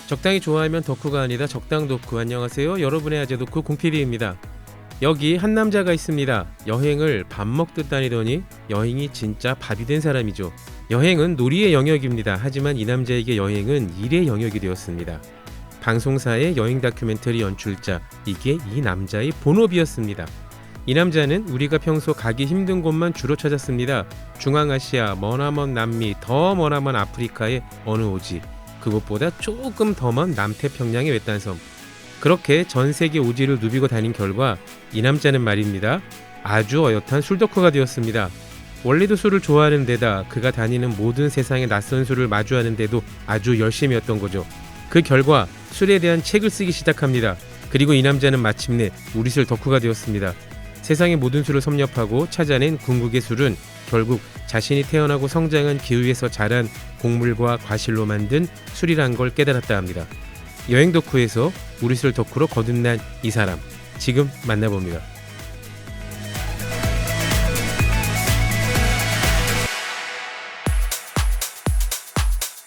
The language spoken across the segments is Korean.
적당히 좋아하면 덕후가 아니다. 적당 덕후. 안녕하세요. 여러분의 아재 덕후 공PD입니다. 여기 한 남자가 있습니다. 여행을 밥 먹듯 다니더니 여행이 진짜 밥이 된 사람이죠. 여행은 놀이의 영역입니다. 하지만 이 남자에게 여행은 일의 영역이 되었습니다. 방송사의 여행 다큐멘터리 연출자, 이게 이 남자의 본업이었습니다. 이 남자는 우리가 평소 가기 힘든 곳만 주로 찾았습니다. 중앙아시아, 머나먼 남미, 더 머나먼 아프리카의 어느 오지, 그것보다 조금 더 먼 남태평양의 외딴 섬, 그렇게 전 세계 오지를 누비고 다닌 결과 이 남자는 말입니다, 아주 어엿한 술덕후가 되었습니다. 원래도 술을 좋아하는 데다 그가 다니는 모든 세상의 낯선 술을 마주하는 데도 아주 열심이었던 거죠. 그 결과 술에 대한 책을 쓰기 시작합니다. 그리고 이 남자는 마침내 우리술 덕후가 되었습니다. 세상의 모든 술을 섭렵하고 찾아낸 궁극의 술은 결국 자신이 태어나고 성장한 기후에서 자란 곡물과 과실로 만든 술이란 걸 깨달았다 합니다. 여행 덕후에서 우리술 덕후로 거듭난 이 사람, 지금 만나봅니다.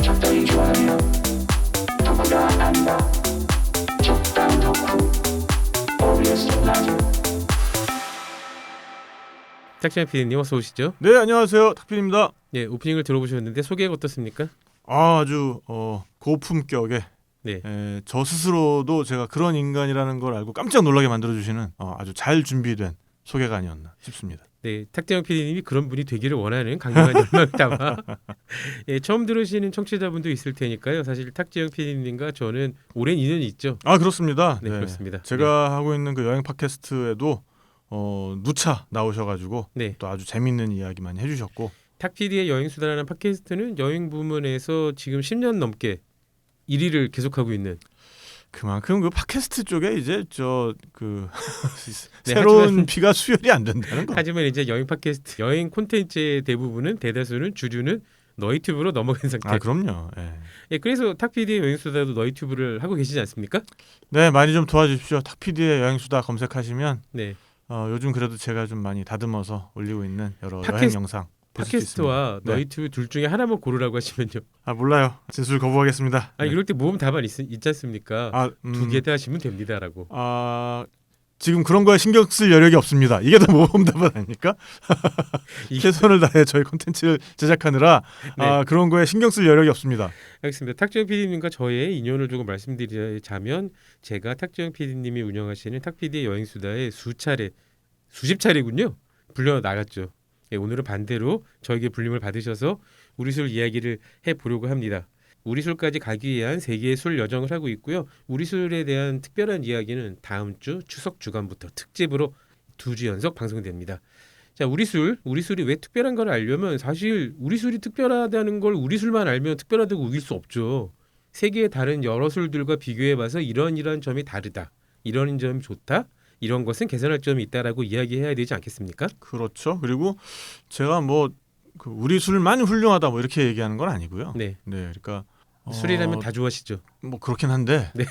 적당히 좋아하며 덕후가 아니다. 적당 덕후 OBS 라디오. 탁시장 PD님 어서 오시죠. 네, 안녕하세요. 탁필입니다. 예, 오프닝을 들어보셨는데 소개가 어떻습니까? 아주 고품격의 네. 저 스스로도 제가 그런 인간이라는 걸 알고 깜짝 놀라게 만들어주시는 아주 잘 준비된 소개가 아니었나 싶습니다. 네, 탁재영 PD님이 그런 분이 되기를 원하는 강력한 열망을 담아 예, 처음 들으시는 청취자분도 있을 테니까요. 사실 탁재영 PD님과 저는 오랜 인연이 있죠. 아, 그렇습니다. 네, 그렇습니다. 제가 하고 있는 그 여행 팟캐스트에도 누차 나오셔가지고 네. 또 아주 재밌는 이야기 많이 해주셨고, 탁 PD의 여행수다라는 팟캐스트는 여행 부문에서 지금 10년 넘게 1위를 계속하고 있는. 그만큼 그 팟캐스트 쪽에 이제 그 네, 새로운 피가 수혈이 안 된다는 거. 하지만 이제 여행 팟캐스트, 여행 콘텐츠의 대부분은 대다수는 주류는 너희튜브로 넘어간 상태. 아, 그럼요. 예. 예, 그래서 탁 PD의 여행수다도 너희튜브를 하고 계시지 않습니까? 네, 많이 좀 도와주십시오. 탁피디의 여행수다 검색하시면 네. 요즘 그래도 제가 좀 많이 다듬어서 올리고 있는 여러 여행 팟캐스트- 영상 보실 수 있습니다. 팟캐스트와 네. 너희튜브 둘 중에 하나만 고르라고 하시면요. 아, 몰라요. 진술 거부하겠습니다. 아니 네. 이럴 때 모험 답안 있지 않습니까? 아, 두 개 다 하시면 됩니다라고. 지금 그런 거에 신경 쓸 여력이 없습니다. 이게 더 모범답은 아닙니까? 최선을 다해 저희 콘텐츠를 제작하느라 네. 그런 거에 신경 쓸 여력이 없습니다. 알겠습니다. 탁재영 PD님과 저의 인연을 조금 말씀드리자면, 제가 탁재영 PD님이 운영하시는 탁 PD의 여행수다에 수십 차례군요, 불려 나갔죠. 예, 오늘은 반대로 저에게 불림을 받으셔서 우리술 이야기를 해보려고 합니다. 우리술까지 가기 위한 세계의 술 여정을 하고 있고요. 우리술에 대한 특별한 이야기는 다음 주 추석 주간부터 특집으로 2주 연속 방송됩니다. 자, 우리술이 왜 특별한 걸 알려면, 사실 우리술이 특별하다는 걸 우리술만 알면 특별하다고 우길 수 없죠. 세계의 다른 여러 술들과 비교해봐서 이런 점이 다르다, 이런 점이 좋다, 이런 것은 개선할 점이 있다라고 이야기해야 되지 않겠습니까? 그렇죠. 그리고 제가 그 우리 술만 훌륭하다 뭐 이렇게 얘기하는 건 아니고요. 네. 네, 그러니까 술이라면 다 좋아하시죠. 뭐 그렇긴 한데 네.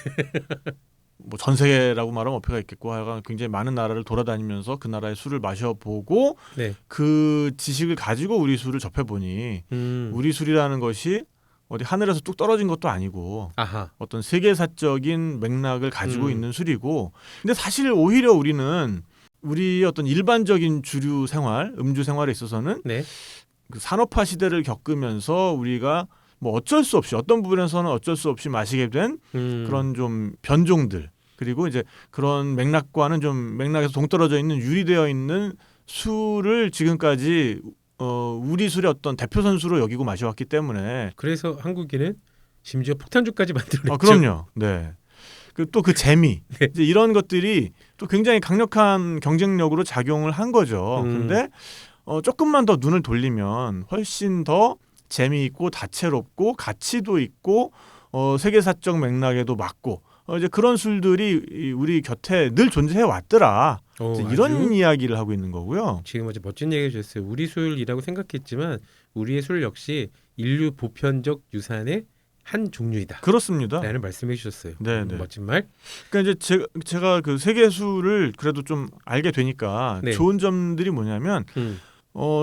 뭐 전 세계라고 말하면 어폐가 있겠고, 하여간 굉장히 많은 나라를 돌아다니면서 그 나라의 술을 마셔보고 네. 그 지식을 가지고 우리 술을 접해보니 우리 술이라는 것이 어디 하늘에서 뚝 떨어진 것도 아니고 아하. 어떤 세계사적인 맥락을 가지고 음. 있는 술이고, 근데 사실 오히려 우리는 우리 어떤 일반적인 주류 생활, 음주 생활에 있어서는 네. 그 산업화 시대를 겪으면서 우리가 뭐 어쩔 수 없이, 어떤 부분에서는 어쩔 수 없이 마시게 된 그런 좀 변종들, 그리고 이제 그런 맥락과는 좀 맥락에서 동떨어져 있는 유리되어 있는 술을 지금까지 우리 술의 어떤 대표 선수로 여기고 마셔왔기 때문에. 그래서 한국인은 심지어 폭탄주까지 만들어냈죠. 그럼요. 네. 또 그 재미, 네. 이제 이런 것들이 또 굉장히 강력한 경쟁력으로 작용을 한 거죠. 근데 조금만 더 눈을 돌리면 훨씬 더 재미있고 다채롭고 가치도 있고 세계사적 맥락에도 맞고 이제 그런 술들이 우리 곁에 늘 존재해 왔더라. 이런 이야기를 하고 있는 거고요. 지금 아주 멋진 얘기 해주셨어요. 우리 술이라고 생각했지만 우리의 술 역시 인류 보편적 유산의 한 종류이다. 그렇습니다. 라는 말씀해 주셨어요. 네. 멋진 말. 그러니까 이제 제가 그 세계술을 그래도 좀 알게 되니까 네. 좋은 점들이 뭐냐면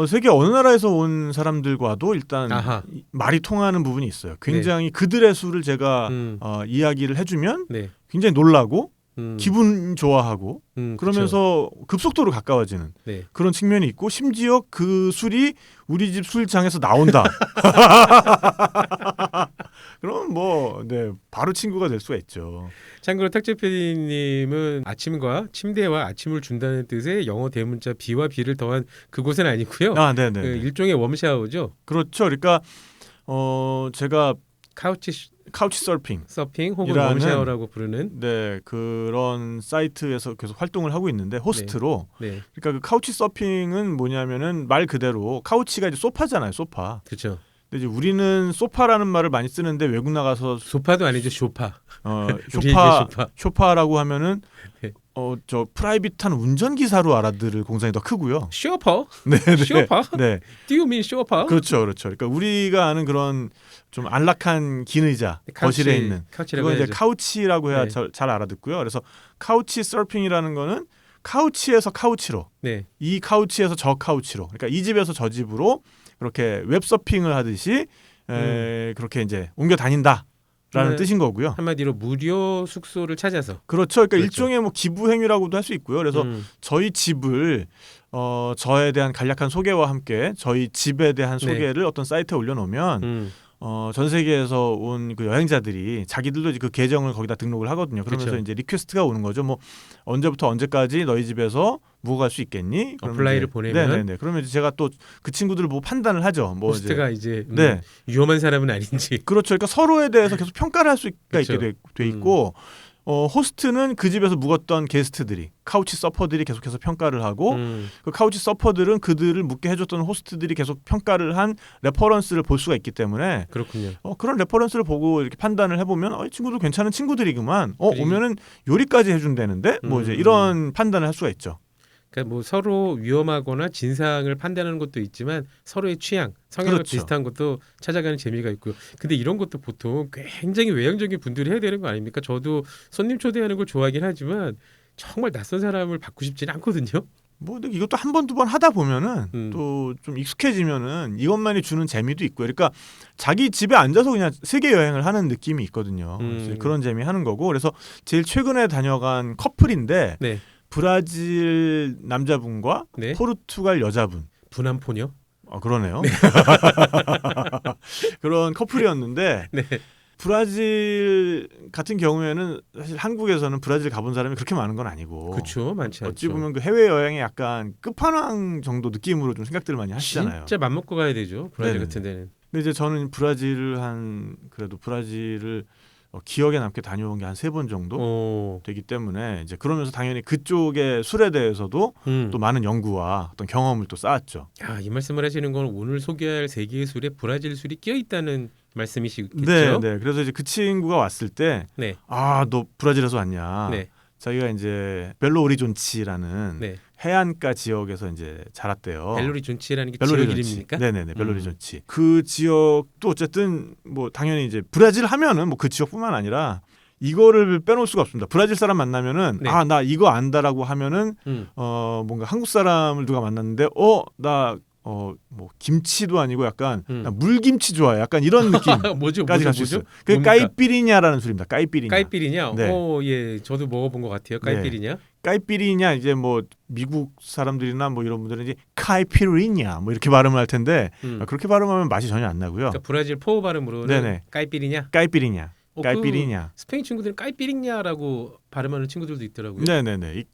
세계 어느 나라에서 온 사람들과도 일단 아하. 말이 통하는 부분이 있어요. 굉장히 그들의 술을 제가 이야기를 해주면 네. 굉장히 놀라고 음. 기분 좋아하고 그러면서 급속도로 가까워지는 네. 그런 측면이 있고 심지어 그 술이 우리 집 술장에서 나온다. 그럼 뭐 바로 친구가 될 수가 있죠. 참고로 탁재 PD님은 아침과 침대와 아침을 준다는 뜻의 영어 대문자 B와 B를 더한 그곳은 아니고요. 아, 네네. 그 일종의 웜샤워죠. 그렇죠. 그러니까 제가 카우치 서핑 혹은 이라는 웜샤워라고 부르는 그런 사이트에서 계속 활동을 하고 있는데 호스트로. 네. 그러니까 그 카우치 서핑은 뭐냐면은 말 그대로 카우치가 이제 소파잖아요, 소파. 그렇죠. 근데 이제 우리는 소파라는 말을 많이 쓰는데 외국 나가서 소파도 아니죠, 쇼파. 쇼파라고 하면은 네. 저 프라이빗한 운전기사로 알아들을 공산이 더 크고요. 쇼파? 네. 쇼파? 네. Do you mean 쇼파? 그렇죠. 그러니까 우리가 아는 그런 좀 안락한 긴 의자 거실에 있는 그건 이제 카우치라고 해야 잘 알아듣고요. 그래서 카우치 서핑이라는 거는 카우치에서 카우치로, 네. 이 카우치에서 저 카우치로, 그러니까 이 집에서 저 집으로 그렇게 웹서핑을 하듯이 그렇게 이제 옮겨 다닌다. 라는 뜻인 거고요. 한마디로 무료 숙소를 찾아서. 그렇죠. 그러니까 일종의 뭐 기부 행위라고도 할 수 있고요. 그래서 저희 집을 저에 대한 간략한 소개와 함께 저희 집에 대한 소개를 어떤 사이트에 올려놓으면 전 세계에서 온 그 여행자들이 자기들도 이제 그 계정을 거기다 등록을 하거든요. 그러면서 그렇죠. 이제 리퀘스트가 오는 거죠. 뭐 언제부터 언제까지 너희 집에서 묵어갈 수 있겠니? 어플라이를 보내면. 네네네. 그러면 이제 제가 또 그 친구들을 보고 판단을 하죠. 뭐 호스트가 이제 네. 위험한 사람은 아닌지. 그렇죠. 그러니까 서로에 대해서 계속 평가를 할 수가 그렇죠. 있게 돼 있고. 호스트는 그 집에서 묵었던 게스트들이 카우치 서퍼들이 계속해서 평가를 하고 그 카우치 서퍼들은 그들을 묵게 해줬던 호스트들이 계속 평가를 한 레퍼런스를 볼 수가 있기 때문에 그렇군요. 그런 레퍼런스를 보고 이렇게 판단을 해보면 이 친구들 괜찮은 친구들이구만. 오면은 요리까지 해준다는데 뭐 이제 이런 판단을 할 수가 있죠. 그러니까 뭐 서로 위험하거나 진상을 판단하는 것도 있지만 서로의 취향, 성향과 그렇죠. 비슷한 것도 찾아가는 재미가 있고요. 근데 이런 것도 보통 굉장히 외향적인 분들이 해야 되는 거 아닙니까? 저도 손님 초대하는 걸 좋아하긴 하지만 정말 낯선 사람을 받고 싶지는 않거든요. 뭐 근데 이것도 한 번 두 번 하다 보면은 또 좀 익숙해지면은 이것만이 주는 재미도 있고요. 그러니까 자기 집에 앉아서 그냥 세계 여행을 하는 느낌이 있거든요. 그래서 그런 재미 하는 거고. 그래서 제일 최근에 다녀간 커플인데 네. 브라질 남자분과 네. 포르투갈 여자분. 분한포뇨? 그러네요. 네. 그런 커플이었는데 네. 브라질 같은 경우에는 사실 한국에서는 브라질 가본 사람이 그렇게 많은 건 아니고. 그렇죠. 많지 않죠. 어찌 보면 그 해외 여행의 약간 끝판왕 정도 느낌으로 좀 생각들을 많이 하시잖아요. 진짜 맘먹고 가야 되죠. 브라질 네네. 같은 데는. 근데 이제 저는 브라질을 기억에 남게 다녀온 게 한 3번 정도 되기 때문에 이제 그러면서 당연히 그쪽의 술에 대해서도 또 많은 연구와 어떤 경험을 또 쌓았죠. 이 말씀을 하시는 건 오늘 소개할 세계의 술에 브라질 술이 끼어 있다는 말씀이시겠죠? 네. 그래서 이제 그 친구가 왔을 때, 네. 너 브라질에서 왔냐? 네. 자기가 이제 벨로 오리존치라는 네. 해안가 지역에서 이제 자랐대요. 벨로리존치라는 게 지역 이름입니까? 네네네, 벨로리존치. 그 지역도 어쨌든 뭐 당연히 이제 브라질 하면은 뭐 그 지역뿐만 아니라 이거를 빼놓을 수가 없습니다. 브라질 사람 만나면은 네. 나 이거 안다라고 하면은 뭔가 한국 사람을 누가 만났는데 나 뭐 김치도 아니고 약간 나 물김치 좋아해. 약간 이런 느낌까지 뭐죠? 갈 수 있어요. 그 까이피리냐라는 술입니다. 까이피리냐. 까이피리냐? 네. 예, 저도 먹어본 것 같아요. 까이피리냐. 네. 까이피리냐 이제 뭐 미국 사람들이나 뭐 이런 분들은 이제 카이피리냐 뭐 이렇게 발음을 할 텐데 그렇게 발음하면 맛이 전혀 안 나고요. 그러니까 브라질 포 발음으로는 네네. 까이피리냐. 까이피리냐. 까이피리냐. 스페인 친구들은 까이피리냐라고 발음하는 친구들도 있더라고요. 네네네. 이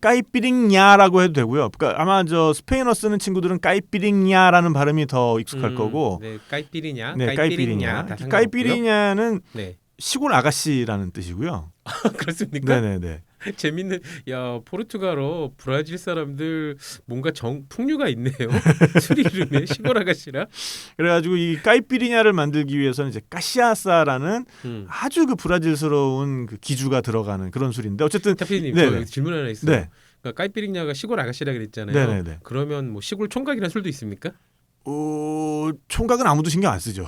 까이피링냐라고 해도 되고요. 그러니까 아마 저 스페인어 쓰는 친구들은 까이피링냐라는 발음이 더 익숙할 거고. 네, 까이피리냐. 네, 까이피리냐. 까이피리냐는 네. 시골 아가씨라는 뜻이고요. 그렇습니까? 네네네. 재밌는. 포르투갈어 브라질 사람들 뭔가 풍류가 있네요. 술 이름에 시골 아가씨라. 그래가지고 이 까이피리냐를 만들기 위해서는 이제 까시아사라는 아주 그 브라질스러운 그 기주가 들어가는 그런 술인데 어쨌든. 타피님 저 질문 하나 있어요. 네. 그러니까 까이피리냐가 시골 아가씨라 그랬잖아요. 네네네. 그러면 뭐 시골 총각이라는 술도 있습니까? 총각은 아무도 신경 안 쓰죠.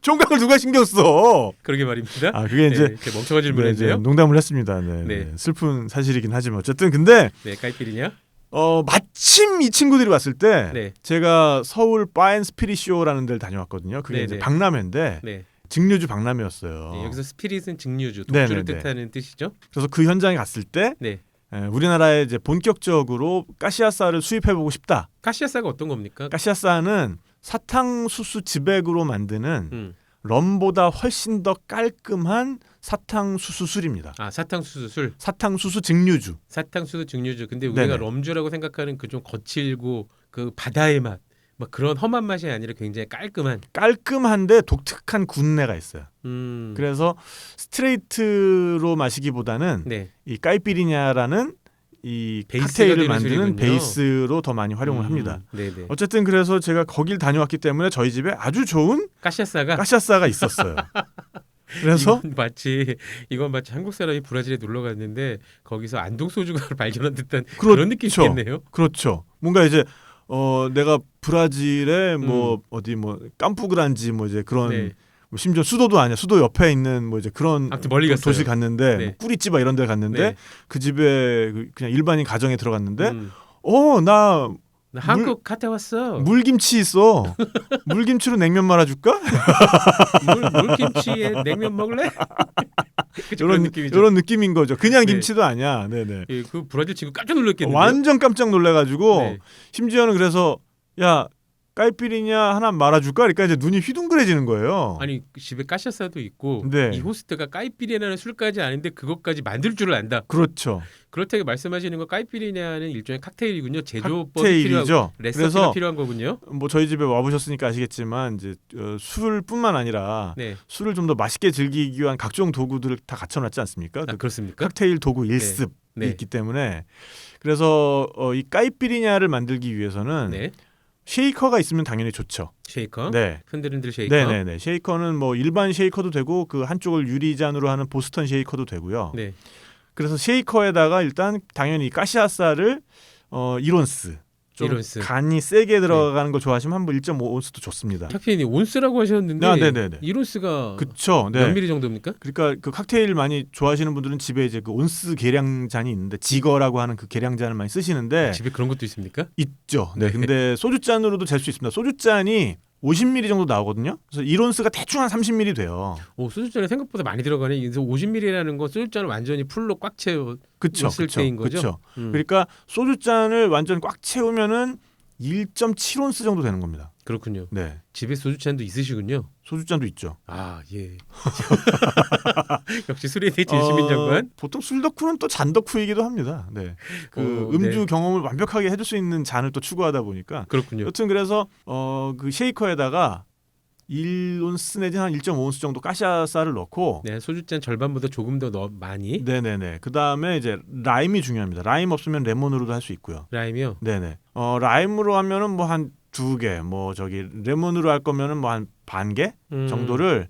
총각을 누가 신경 써? 그러게 말입니다. 아 그게 이제 네, 이렇게 멍청한 네, 질문인데요. 이제 농담을 했습니다. 네, 네. 네. 슬픈 사실이긴 하지만 어쨌든 근데 네, 까이피리냐? 마침 이 친구들이 왔을 때 네. 제가 서울 바앤 스피릿 쇼라는 데를 다녀왔거든요. 그게 네, 이제 네. 박람회인데 네. 증류주 박람회였어요. 네, 여기서 스피릿은 증류주, 네, 독주를 네, 네. 뜻하는 뜻이죠. 그래서 그 현장에 갔을 때 네. 우리나라에 이제 본격적으로 까시아사를 수입해보고 싶다. 카시아사가 어떤 겁니까? 까시아사는 사탕수수 지백으로 만드는 음. 럼보다 훨씬 더 깔끔한 사탕수수 술입니다. 아, 사탕수수 술. 사탕수수 증류주. 사탕수수 증류주. 근데 우리가 네네. 럼주라고 생각하는 그 좀 거칠고 그 바다의 맛, 막 그런 험한 맛이 아니라 굉장히 깔끔한. 깔끔한데 독특한 군내가 있어요. 음. 그래서 스트레이트로 마시기보다는 네. 이 까이피리냐라는 이 베이스가 칵테일을 되는 만드는 술이군요. 베이스로 더 많이 활용을 합니다. 네네. 어쨌든 그래서 제가 거길 다녀왔기 때문에 저희 집에 아주 좋은 까시아사가. 까시아사가 있었어요. 그래서 이건 마치 한국 사람이 브라질에 놀러 갔는데 거기서 안동 소주가 발견한 듯한 그렇죠. 그런 느낌이겠네요. 그렇죠. 뭔가 이제 내가 브라질에 뭐 어디 뭐 깜푸그란지 뭐 이제 그런 네. 뭐 심지어 수도도 아니야. 수도 옆에 있는 뭐 이제 그런 아무튼 멀리 갔어요. 도시 갔는데 네. 뭐 꾸리찌바 이런 데 갔는데 네. 그 집에 그냥 일반인 가정에 들어갔는데 음. 나 나 한국 갔다 왔어. 물김치 있어. 물김치로 냉면 말아줄까? 물김치에 냉면 먹을래? 그쵸, 그런 느낌이죠. 이런 느낌인 거죠. 그냥 네. 김치도 아니야. 네네. 예, 그 브라질 친구 깜짝 놀랐겠는데요. 완전 깜짝 놀래가지고 네. 심지어는 그래서 야 까이피리냐 하나 말아줄까? 그러니까 이제 눈이 휘둥그레지는 거예요. 아니 집에 까샤사도 있고 네. 이 호스트가 까이피리냐는 술까지 아는데 그것까지 만들 줄을 안다. 그렇죠. 그렇다고 말씀하시는 거 까이피리냐는 일종의 칵테일이군요. 제조법이 필요하고 칵테일이죠. 레시피가 그래서 필요한 거군요. 뭐 저희 집에 와보셨으니까 아시겠지만 이제 술뿐만 아니라 네. 술을 좀 더 맛있게 즐기기 위한 각종 도구들을 다 갖춰놨지 않습니까? 아, 그 그렇습니까? 칵테일 도구 일습이 네. 있기 때문에 그래서 이 까이피리냐를 만들기 위해서는 네. 쉐이커가 있으면 당연히 좋죠. 쉐이커. 네. 흔들흔들 쉐이커. 네네네. 쉐이커는 뭐 일반 쉐이커도 되고 그 한쪽을 유리잔으로 하는 보스턴 쉐이커도 되고요. 네. 그래서 쉐이커에다가 일단 당연히 까시아사를 1온스 좀 이론스. 간이 세게 들어가는 거 좋아하시면 한번 1.5온스도 좋습니다. 탁피디님 온스라고 하셨는데 아, 네네네. 이론스가 그쵸. 몇 네. 미리 정도입니까? 그러니까 그 칵테일 많이 좋아하시는 분들은 집에 이제 그 온스 계량잔이 있는데 지거라고 하는 그 계량잔을 많이 쓰시는데 집에 그런 것도 있습니까? 있죠. 네. 네. 근데 소주잔으로도 잴 수 있습니다. 소주잔이 50ml 정도 나오거든요. 그래서 1온스가 대충 한 30ml 돼요. 오, 소주잔에 생각보다 많이 들어가네. 그래서 50ml라는 건 소주잔을 완전히 풀로 꽉 채워. 그쵸. 있을 때인 거죠? 그쵸. 음. 그러니까 소주잔을 완전 꽉 채우면은 1.7온스 정도 되는 겁니다. 그렇군요. 네. 집에 소주잔도 있으시군요. 소주잔도 있죠. 아 예. 역시 술에 대해 진심인 장관. 보통 술 덕후는 또 잔 덕후이기도 합니다. 네. 그 음주 네. 경험을 완벽하게 해줄 수 있는 잔을 또 추구하다 보니까 그렇군요. 여튼 그래서 그 쉐이커에다가 1온스 내지 한 1.5온스 정도 까샤사를 넣고 네, 소주잔 절반보다 조금 더 많이. 네네네. 그 다음에 이제 라임이 중요합니다. 라임 없으면 레몬으로도 할 수 있고요. 라임이요. 네네. 라임으로 하면은 뭐 한 2개, 뭐 저기 레몬으로 할 거면은 뭐 한 반 개 정도를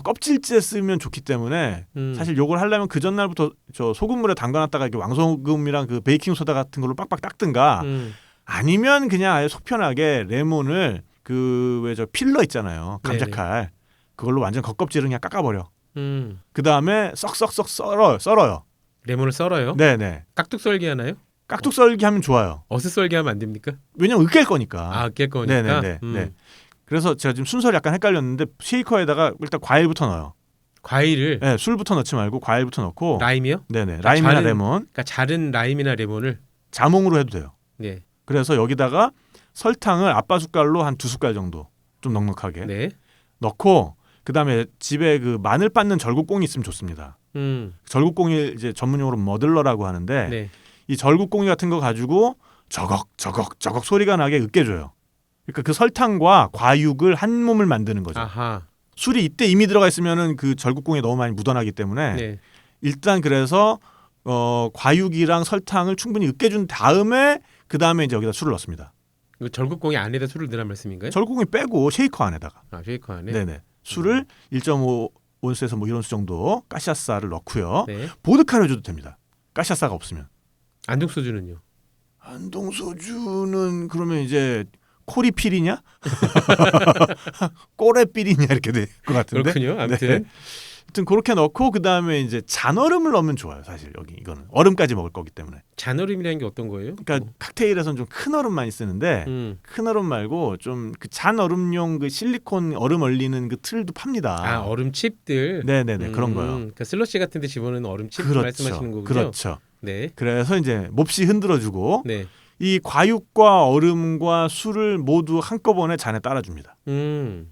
껍질째 쓰면 좋기 때문에 사실 요걸 하려면 그 전날부터 저 소금물에 담가놨다가 이렇게 왕소금이랑 그 베이킹 소다 같은 걸로 빡빡 닦든가 아니면 그냥 아예 속 편하게 레몬을 그 왜 저 필러 있잖아요. 감자칼 그걸로 완전 겉껍질을 그냥 깎아버려. 그 다음에 썩썩썩 썰어요. 레몬을 썰어요. 네네. 깍둑 썰기 하나요? 깍둑 썰기 하면 좋아요. 어슷 썰기 하면 안 됩니까? 왜냐면 으깰 거니까. 아, 깰 거니까. 네네네. 네. 그래서 제가 지금 순서를 약간 헷갈렸는데 쉐이커에다가 일단 과일부터 넣어요. 과일을. 네, 술부터 넣지 말고 과일부터 넣고. 라임이요? 네네. 라임이나 레몬. 그러니까 자른 라임이나 레몬을. 자몽으로 해도 돼요. 네. 그래서 여기다가 설탕을 아빠 숟갈로 한 2숟갈 정도 좀 넉넉하게 네. 넣고 그다음에 집에 그 마늘 빻는 절구꽁이 있으면 좋습니다. 절구꽁이 이제 전문용어로 머들러라고 하는데 네. 이 절구꽁이 같은 거 가지고 저걱 소리가 나게 으깨줘요. 그러니까 그 설탕과 과육을 한 몸을 만드는 거죠. 아하. 술이 이때 이미 들어가 있으면은 그 절구꽁이 너무 많이 묻어나기 때문에 네. 일단 그래서 과육이랑 설탕을 충분히 으깨준 다음에 그 다음에 이제 여기다 술을 넣습니다. 이거 절구꽁이 안에다 술을 넣으란 말씀인가요? 절구꽁이 빼고 쉐이커 안에다가. 아, 쉐이커 안에. 네네. 술을 1.5온스에서 뭐 1온스 정도 까샤사를 넣고요. 네. 보드카를 줘도 됩니다. 까샤사가 없으면. 안동 소주는요? 안동 소주는 그러면 이제 코리필이냐? 꼬레필이냐 이렇게 될 것 같은데. 그렇군요. 아무튼 네. 하여튼 그렇게 넣고 그 다음에 이제 잔얼음을 넣으면 좋아요. 사실 여기 이거는 얼음까지 먹을 거기 때문에. 잔얼음이라는 게 어떤 거예요? 그러니까 칵테일에서는 좀 큰 얼음 많이 쓰는데 큰 얼음 말고 좀 그 잔얼음용 그 실리콘 얼음 얼리는 그 틀도 팝니다. 아 얼음 칩들. 네네네 그런 거요. 그러니까 슬러시 같은데 집어넣는 얼음 칩 그렇죠. 말씀하시는 거군요. 그렇죠. 네. 그래서 이제 몹시 흔들어주고 네. 이 과육과 얼음과 술을 모두 한꺼번에 잔에 따라줍니다.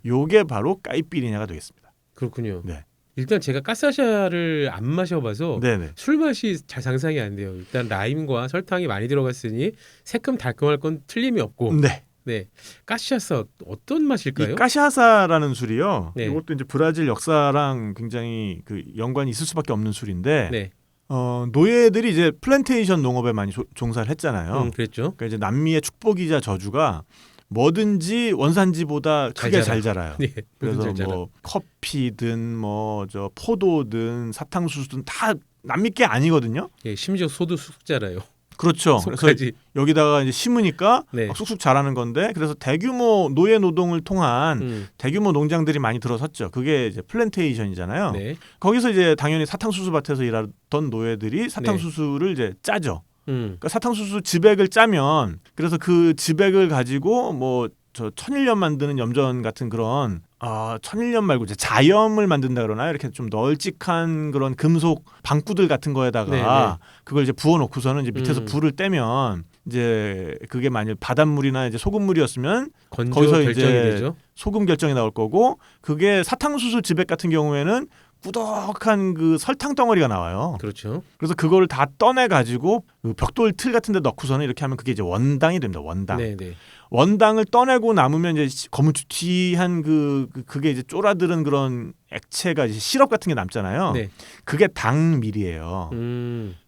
요게 바로 까이피리냐가 되겠습니다. 그렇군요. 네. 일단 제가 까사샤를 안 마셔봐서 네네. 술 맛이 잘 상상이 안 돼요. 일단 라임과 설탕이 많이 들어갔으니 새콤 달콤할 건 틀림이 없고. 네. 네. 까샤사 어떤 맛일까요? 이 까샤사라는 술이요. 네. 이것도 이제 브라질 역사랑 굉장히 그 연관이 있을 수밖에 없는 술인데 네. 노예들이 이제 플랜테이션 농업에 많이 종사를 했잖아요. 그랬죠. 그러니까 이제 남미의 축복이자 저주가 뭐든지 원산지보다 크게 잘 자라요. 네. 그래서 잘 자라. 뭐 커피든 뭐 저 포도든 사탕수수든 다 남미 게 아니거든요. 예, 심지어 소도 쑥 자라요. 그렇죠. 그래서 속까지. 여기다가 이제 심으니까 네. 막 쑥쑥 자라는 건데 그래서 대규모 노예 노동을 통한 대규모 농장들이 많이 들어섰죠. 그게 이제 플랜테이션이잖아요. 네. 거기서 이제 당연히 사탕수수 밭에서 일하던 노예들이 사탕수수를 이제 짜죠. 그러니까 사탕수수 즙액을 짜면 그래서 그 즙액을 가지고 뭐 저 천일염 만드는 염전 같은 그런 천일염 말고 이제 자염을 만든다 그러나요? 이렇게 좀 널찍한 그런 금속 방구들 같은 거에다가 네네. 그걸 이제 부어놓고서는 이제 밑에서 불을 떼면 이제 그게 만일 바닷물이나 이제 소금물이었으면 건조 거기서 결정이 이제 되죠. 소금 결정이 나올 거고 그게 사탕수수 즙액 같은 경우에는 꾸덕한 그 설탕 덩어리가 나와요. 그렇죠. 그래서 그걸 다 떠내 가지고 그 벽돌 틀 같은 데 넣고서는 이렇게 하면 그게 이제 원당이 됩니다. 원당. 네, 네. 원당을 떠내고 남으면 이제 거무튀한 그게 이제 쫄아들은 그런 액체가 이제 시럽 같은 게 남잖아요. 네. 그게 당밀이에요.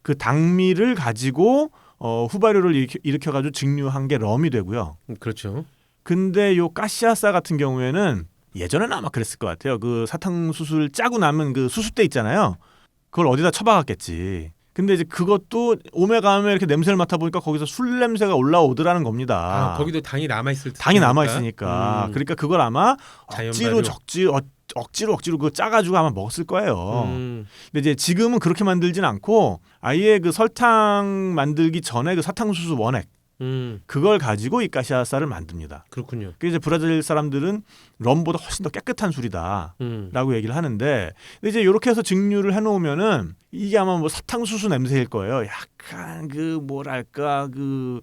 그 당밀을 가지고 후발효를 일으켜 가지고 증류한 게 럼이 되고요. 그렇죠. 근데 요 까시아사 같은 경우에는 예전에는 아마 그랬을 것 같아요. 그 사탕수수를 짜고 남은 그 수수대 있잖아요. 그걸 어디다 처박았겠지. 근데 이제 그것도 오메가메 이렇게 냄새를 맡아보니까 거기서 술 냄새가 올라오더라는 겁니다. 거기도 당이 남아있을 당이 남아있으니까. 그러니까 그걸 아마 억지로 억지로 그거 짜가지고 아마 먹었을 거예요. 근데 이제 지금은 그렇게 만들진 않고 아예 그 설탕 만들기 전에 그 사탕수수 원액 그걸 가지고 이 까시아사를 만듭니다. 그렇군요. 그 이제 브라질 사람들은 럼보다 훨씬 더 깨끗한 술이다라고 얘기를 하는데, 근데 이제 이렇게 해서 증류를 해놓으면은 이게 아마 뭐 사탕수수 냄새일 거예요. 약간 그 뭐랄까 그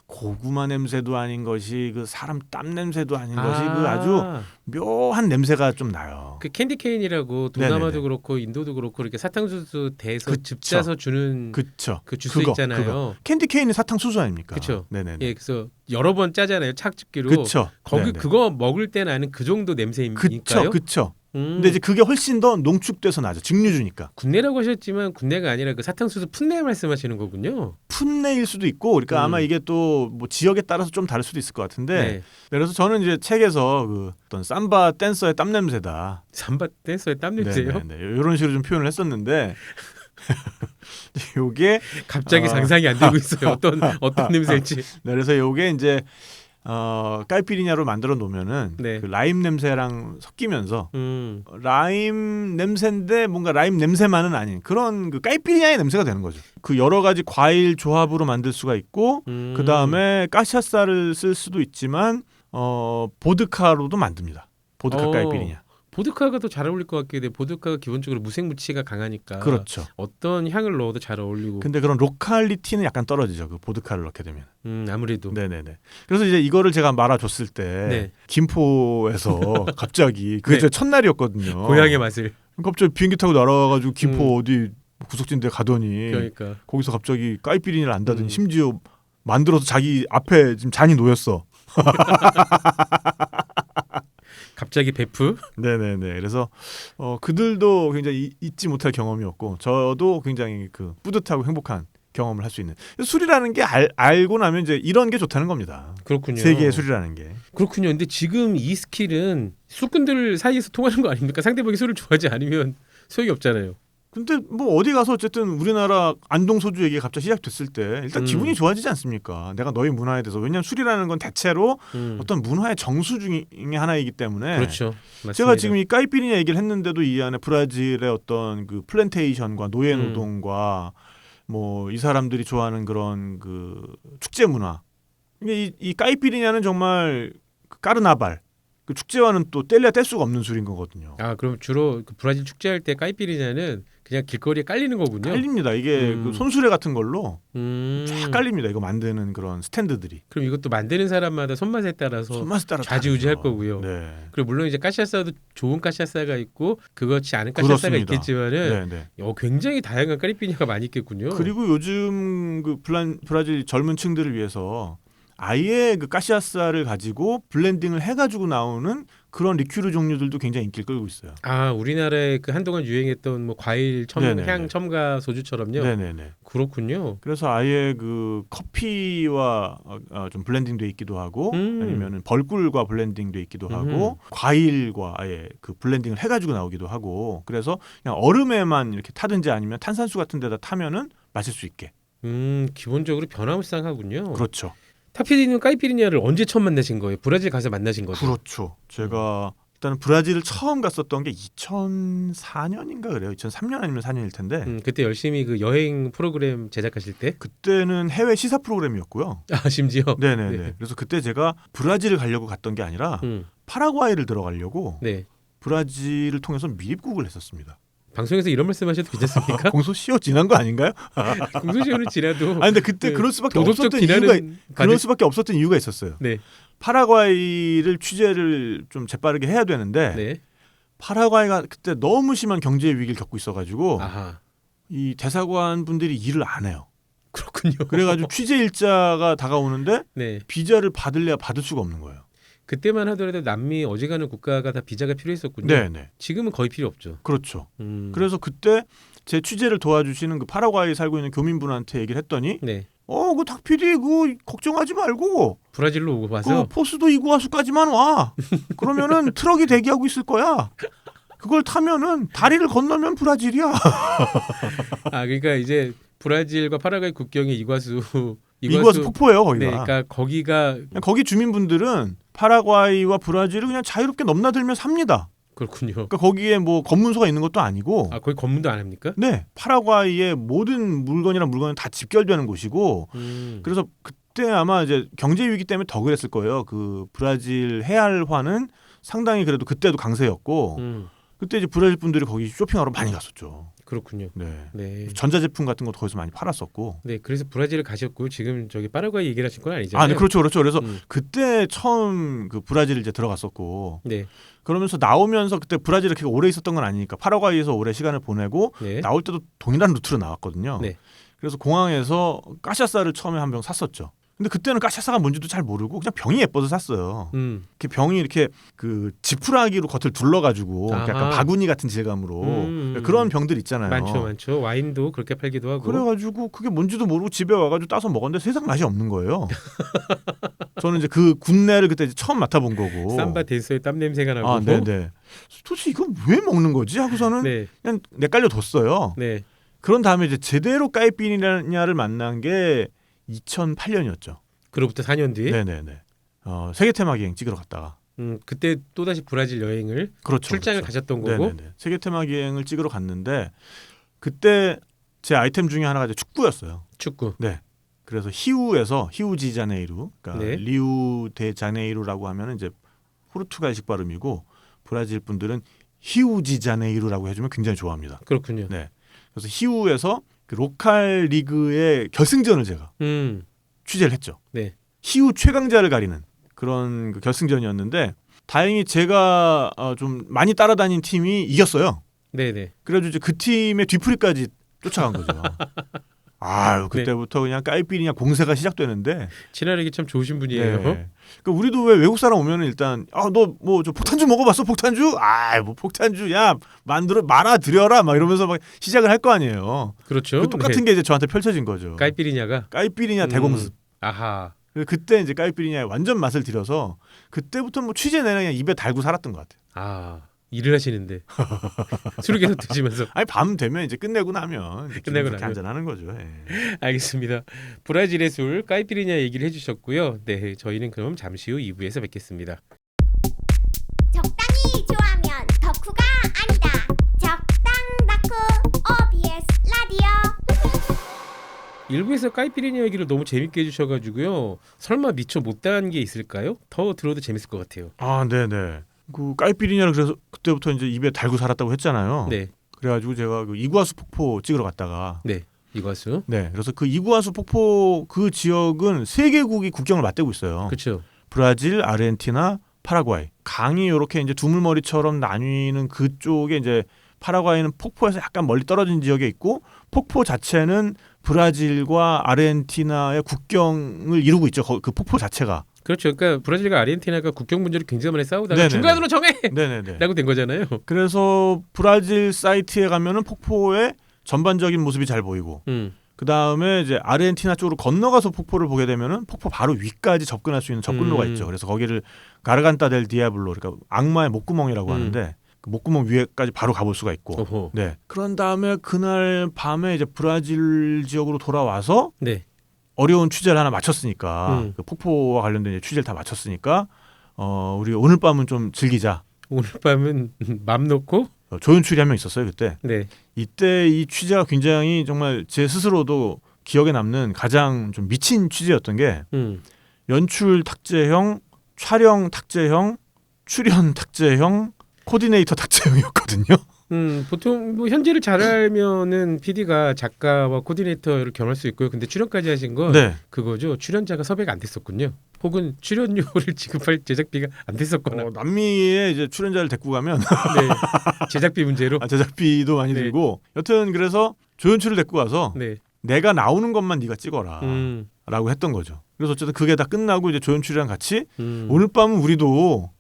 고구마 냄새도 아닌 것이 그 사람 땀 냄새도 아닌 것이 그 아주 묘한 냄새가 좀 나요. 그 캔디 케인이라고 동남아도 네네네. 그렇고 인도도 그렇고 이렇게 사탕수수 대서 그쵸. 즙 짜서 주는 그쵸. 그 주스 있잖아요. 캔디 케인이 사탕수수 아닙니까? 그렇죠. 네네네. 예, 그래서 여러 번 짜잖아요. 착즙기로. 그쵸. 거기 네네. 그거 먹을 때 나는 그 정도 냄새니까요. 그쵸. 근데 이제 그게 훨씬 더 농축돼서 나죠. 증류주니까. 군내라고 하셨지만 군내가 아니라 그 사탕수수 풋내 말씀하시는 거군요. 풋내일 수도 있고, 그러니까 아마 이게 또 뭐 지역에 따라서 좀 다를 수도 있을 것 같은데. 네. 그래서 저는 이제 책에서 그 어떤 삼바 댄서의 땀 냄새다. 삼바 댄서의 땀 냄새요? 네, 이런 식으로 좀 표현을 했었는데. 요게 갑자기 상상이 안 되고 있어요. 어떤 냄새일지. 네, 그래서 요게 이제 까이피리냐로 만들어 놓으면은 네. 그 라임 냄새랑 섞이면서 라임 냄새인데 뭔가 라임 냄새만은 아닌 그런 그 까이피리냐의 냄새가 되는 거죠. 그 여러 가지 과일 조합으로 만들 수가 있고 그 다음에 까샤사를 쓸 수도 있지만 보드카로도 만듭니다. 보드카 까이피리냐. 보드카가 더 잘 어울릴 것 같긴 해. 보드카가 기본적으로 무색무취가 강하니까 그렇죠. 어떤 향을 넣어도 잘 어울리고. 근데 그런 로컬리티는 약간 떨어지죠. 그 보드카를 넣게 되면. 아무래도. 네네네. 그래서 이제 이거를 제가 말아줬을 때 네. 김포에서 갑자기 그게 네. 제 첫날이었거든요. 고향의 맛을. 갑자기 비행기 타고 날아가가지고 김포 어디 구석진데 가더니 그러니까. 거기서 갑자기 까이피리니를 안다더니 심지어 만들어서 자기 앞에 지금 잔이 놓였어. 갑자기 베프? 네네네. 그래서 그들도 굉장히 잊지 못할 경험이었고 저도 굉장히 그 뿌듯하고 행복한 경험을 할 수 있는 술이라는 게 알고 나면 이제 이런 게 좋다는 겁니다. 그렇군요. 세계의 술이라는 게. 그렇군요. 근데 지금 이 스킬은 술꾼들 사이에서 통하는 거 아닙니까? 상대방이 술을 좋아하지 않으면 소용이 없잖아요. 근데 뭐 어디 가서 어쨌든 우리나라 안동 소주 얘기가 갑자기 시작됐을 때 일단 기분이 좋아지지 않습니까? 내가 너희 문화에 대해서 왜냐하면 술이라는 건 대체로 어떤 문화의 정수 중에 하나이기 때문에 그렇죠. 맞습니다. 제가 지금 이 까이피리냐 얘기를 했는데도 이 안에 브라질의 어떤 그 플랜테이션과 노예 노동과 뭐 이 사람들이 좋아하는 그런 그 축제 문화. 이게 이 까이피리냐는 정말 그 까르나발 그 축제와는 또 뗄래야 뗄 수가 없는 술인 거거든요. 아 그럼 주로 그 브라질 축제할 때 까이피리냐는 그냥 길거리에 깔리는 거군요. 깔립니다. 이게 그 손수레 같은 걸로 음. 쫙 깔립니다. 이거 만드는 그런 스탠드들이. 그럼 이것도 만드는 사람마다 손맛에 따라서 손맛에 따라 좌지우지할 다르죠. 거고요. 네. 그리고 물론 이제 까샤사도 좋은 까샤사가 있고 그렇지 않은 까샤사가 그렇습니다. 있겠지만은 네, 네. 굉장히 다양한 까이피리냐가 많이 있겠군요. 그리고 요즘 그 브라질 젊은 층들을 위해서 아예 그 까시아사를 가지고 블렌딩을 해가지고 나오는 그런 리큐르 종류들도 굉장히 인기를 끌고 있어요. 아 우리나라에 그 한동안 유행했던 뭐 과일 네네네. 향 첨가 소주처럼요. 네네네. 그렇군요. 그래서 아예 그 커피와 좀 블렌딩돼 있기도 하고 아니면은 벌꿀과 블렌딩돼 있기도 하고 과일과 아예 그 블렌딩을 해가지고 나오기도 하고 그래서 그냥 얼음에만 이렇게 타든지 아니면 탄산수 같은 데다 타면은 마실 수 있게. 기본적으로 변화무쌍하군요. 그렇죠. 탁피디님 까이피리냐를 언제 처음 만나신 거예요? 브라질 가서 만나신 거죠? 그렇죠. 제가 일단은 브라질을 처음 갔었던 게 2004년인가 그래요. 2003년 아니면 4년일 텐데 그때 열심히 그 여행 프로그램 제작하실 때? 그때는 해외 시사 프로그램이었고요. 아 심지어? 네네네. 네. 그래서 그때 제가 브라질을 가려고 갔던 게 아니라 파라과이를 들어가려고 네. 브라질을 통해서 미입국을 했었습니다. 방송에서 이런 말씀하셔도 괜찮습니까? 공소시효 지난 거 아닌가요? 공소시효는 지나도. 아니 근데 그때 네, 그럴 수밖에 도덕적 없었던 비난은 이유가 그럴 수밖에 없었던 이유가 있었어요. 네. 파라과이를 취재를 좀 재빠르게 해야 되는데 네. 파라과이가 그때 너무 심한 경제 위기를 겪고 있어가지고 아하. 이 대사관 분들이 일을 안 해요. 그렇군요. 그래가지고 취재 일자가 다가오는데 네. 비자를 받을래야 받을 수가 없는 거예요. 그때만 하더라도 남미 어지간한 국가가 다 비자가 필요했었군요. 네네. 지금은 거의 필요 없죠. 그렇죠. 그래서 그래서 그때 제 취재를 도와주시는 그 파라과이에 살고 있는 교민분한테 얘기를 했더니 네. 그 탁PD 그 걱정하지 말고 브라질로 오고 와서 그 포스도 이구아수까지만 와. 그러면은 트럭이 대기하고 있을 거야. 그걸 타면은 다리를 건너면 브라질이야. 그러니까 이제 브라질과 파라과이 국경이 이과수 폭포예요 거기가. 네, 그러니까 거기가 그냥 거기 주민분들은 파라과이와 브라질을 그냥 자유롭게 넘나들며 삽니다. 그렇군요. 그러니까 거기에 뭐 검문소가 있는 것도 아니고. 거기 검문도 안 합니까? 네, 파라과이의 모든 물건이랑 물건은 다 집결되는 곳이고. 그래서 그때 아마 이제 경제 위기 때문에 더 그랬을 거예요. 그 브라질 헤알화는 상당히 그래도 그때도 강세였고. 그때 이제 브라질 분들이 거기 쇼핑하러 많이 갔었죠. 그렇군요. 네. 네. 전자제품 같은 것도 거기서 많이 팔았었고. 네, 그래서 브라질을 가셨고 지금 저기 파라과이 얘기를 하신 건 아니잖아요. 네, 그렇죠. 그래서 그때 처음 그 브라질 이제 들어갔었고. 네. 그러면서 나오면서 그때 브라질에 그렇게 오래 있었던 건 아니니까 파라과이에서 오래 시간을 보내고 네. 나올 때도 동일한 루트로 나왔거든요. 네. 그래서 공항에서 까샤사를 처음에 한 병 샀었죠. 근데 그때는 까샤사가 뭔지도 잘 모르고 그냥 병이 예뻐서 샀어요. 이렇게 병이 이렇게 그 지푸라기로 겉을 둘러가지고 약간 바구니 같은 질감으로 그런 병들 있잖아요. 많죠. 와인도 그렇게 팔기도 하고. 그래가지고 그게 뭔지도 모르고 집에 와가지고 따서 먹었는데 세상 맛이 없는 거예요. 저는 이제 그 군내를 그때 이제 처음 맡아본 거고. 삼바 댄서의 땀 냄새가 나고. 네네. 도대체 이거 왜 먹는 거지? 하고서는 네. 그냥 내깔려 뒀어요. 네. 그런 다음에 이제 제대로 까이피리냐를 만난 게 2008년이었죠. 그로부터 4년 뒤. 네네네. 세계 테마 기행 찍으러 갔다가. 그때 또 다시 브라질 여행을 그렇죠, 출장을 그렇죠. 가셨던 거고. 네네네. 세계 테마 기행을 찍으러 갔는데 그때 제 아이템 중에 하나가 이제 축구였어요. 축구. 네. 그래서 히우지자네이루, 그러니까 네. 리우데자네이루라고 하면 이제 포르투갈식 발음이고 브라질 분들은 히우지자네이루라고 해주면 굉장히 좋아합니다. 그렇군요. 네. 그래서 히우에서 그 로컬 리그의 결승전을 제가 취재를 했죠. 네. 히우 최강자를 가리는 그런 그 결승전이었는데 다행히 제가 좀 많이 따라다닌 팀이 이겼어요. 네네. 그래가지고 이제 그 팀의 뒤풀이까지 쫓아간 거죠. 그때부터 그냥 까이피리냐 공세가 시작되는데 친화력이 참 좋으신 분이에요. 네. 그러니까 우리도 왜 외국 사람 오면은 일단 너 뭐 저 폭탄주 먹어봤어? 폭탄주? 뭐 폭탄주 야 말아 드려라 막 이러면서 막 시작을 할 거 아니에요. 그렇죠. 그 똑같은 게 이제 저한테 펼쳐진 거죠. 까이피리냐가 까이피리냐 대공습. 아하. 그때 이제 까이피리냐에 완전 맛을 들여서 그때부터 뭐 취재 내내 그냥 입에 달고 살았던 것 같아요. 일을 하시는데 술을 계속 드시면서. 아니 밤 되면 이제 끝내고 나면 이제 끝내고 기분 좋게 나면. 한잔하는 거죠. 예. 알겠습니다. 브라질의 술 까이피리냐 얘기를 해주셨고요. 네, 저희는 그럼 잠시 후 2부에서 뵙겠습니다. 적당히 좋아하면 덕후가 아니다. 적당 덕후 OBS 라디오. 1부에서 까이피리냐 얘기를 너무 재밌게 해주셔가지고요. 설마 미처 못다한 게 있을까요? 더 들어도 재밌을 것 같아요. 아, 네네. 그 까이피리냐를 그래서 그때부터 이제 입에 달고 살았다고 했잖아요. 네, 그래가지고 제가 그 이구아수 폭포 찍으러 갔다가 네, 이과수. 네, 그래서 그 이구아수 폭포 그 지역은 세 개국이 국경을 맞대고 있어요. 그렇죠. 브라질, 아르헨티나, 파라과이. 강이 이렇게 이제 두물머리처럼 나뉘는 그쪽에 이제 파라과이는 폭포에서 약간 멀리 떨어진 지역에 있고 폭포 자체는 브라질과 아르헨티나의 국경을 이루고 있죠. 그 폭포 자체가. 그렇죠. 그러니까 브라질과 아르헨티나가 국경 문제로 굉장히 많이 싸우다가 네네네. 중간으로 정해! 네네네. 라고 된 거잖아요. 그래서 브라질 사이트에 가면은 폭포의 전반적인 모습이 잘 보이고 그 다음에 이제 아르헨티나 쪽으로 건너가서 폭포를 보게 되면은 폭포 바로 위까지 접근할 수 있는 접근로가 있죠. 그래서 거기를 가르간타 델 디아블로, 그러니까 악마의 목구멍이라고 하는데 그 목구멍 위에까지 바로 가볼 수가 있고. 어허. 네. 그런 다음에 그날 밤에 이제 브라질 지역으로 돌아와서 네. 어려운 취재를 하나 마쳤으니까 그 폭포와 관련된 이제 취재를 다 마쳤으니까 우리 오늘 밤은 좀 즐기자. 오늘 밤은 맘 놓고. 조연출이 한 명 있었어요 그때. 네. 이때 이 취재가 굉장히 정말 제 스스로도 기억에 남는 가장 좀 미친 취재였던 게 연출 탁재형, 촬영 탁재형, 출연 탁재형, 코디네이터 탁재형이었거든요. 보통 뭐 현지를 잘 알면은 PD가 작가와 코디네이터를 겸할 수 있고요. 근데 출연까지 하신 건 네. 그거죠. 출연자가 섭외가 안 됐었군요. 혹은 출연료를 지급할 제작비가 안 됐었거나. 남미에 이제 출연자를 데리고 가면 네. 제작비 문제로. 제작비도 많이 네. 들고 여튼 그래서 조연출을 데리고 가서 네. 내가 나오는 것만 네가 찍어라 음. 라고 했던 거죠. 그래서 어쨌든 그게 다 끝나고 이제 조연출이랑 같이 음. 오늘 밤은 우리도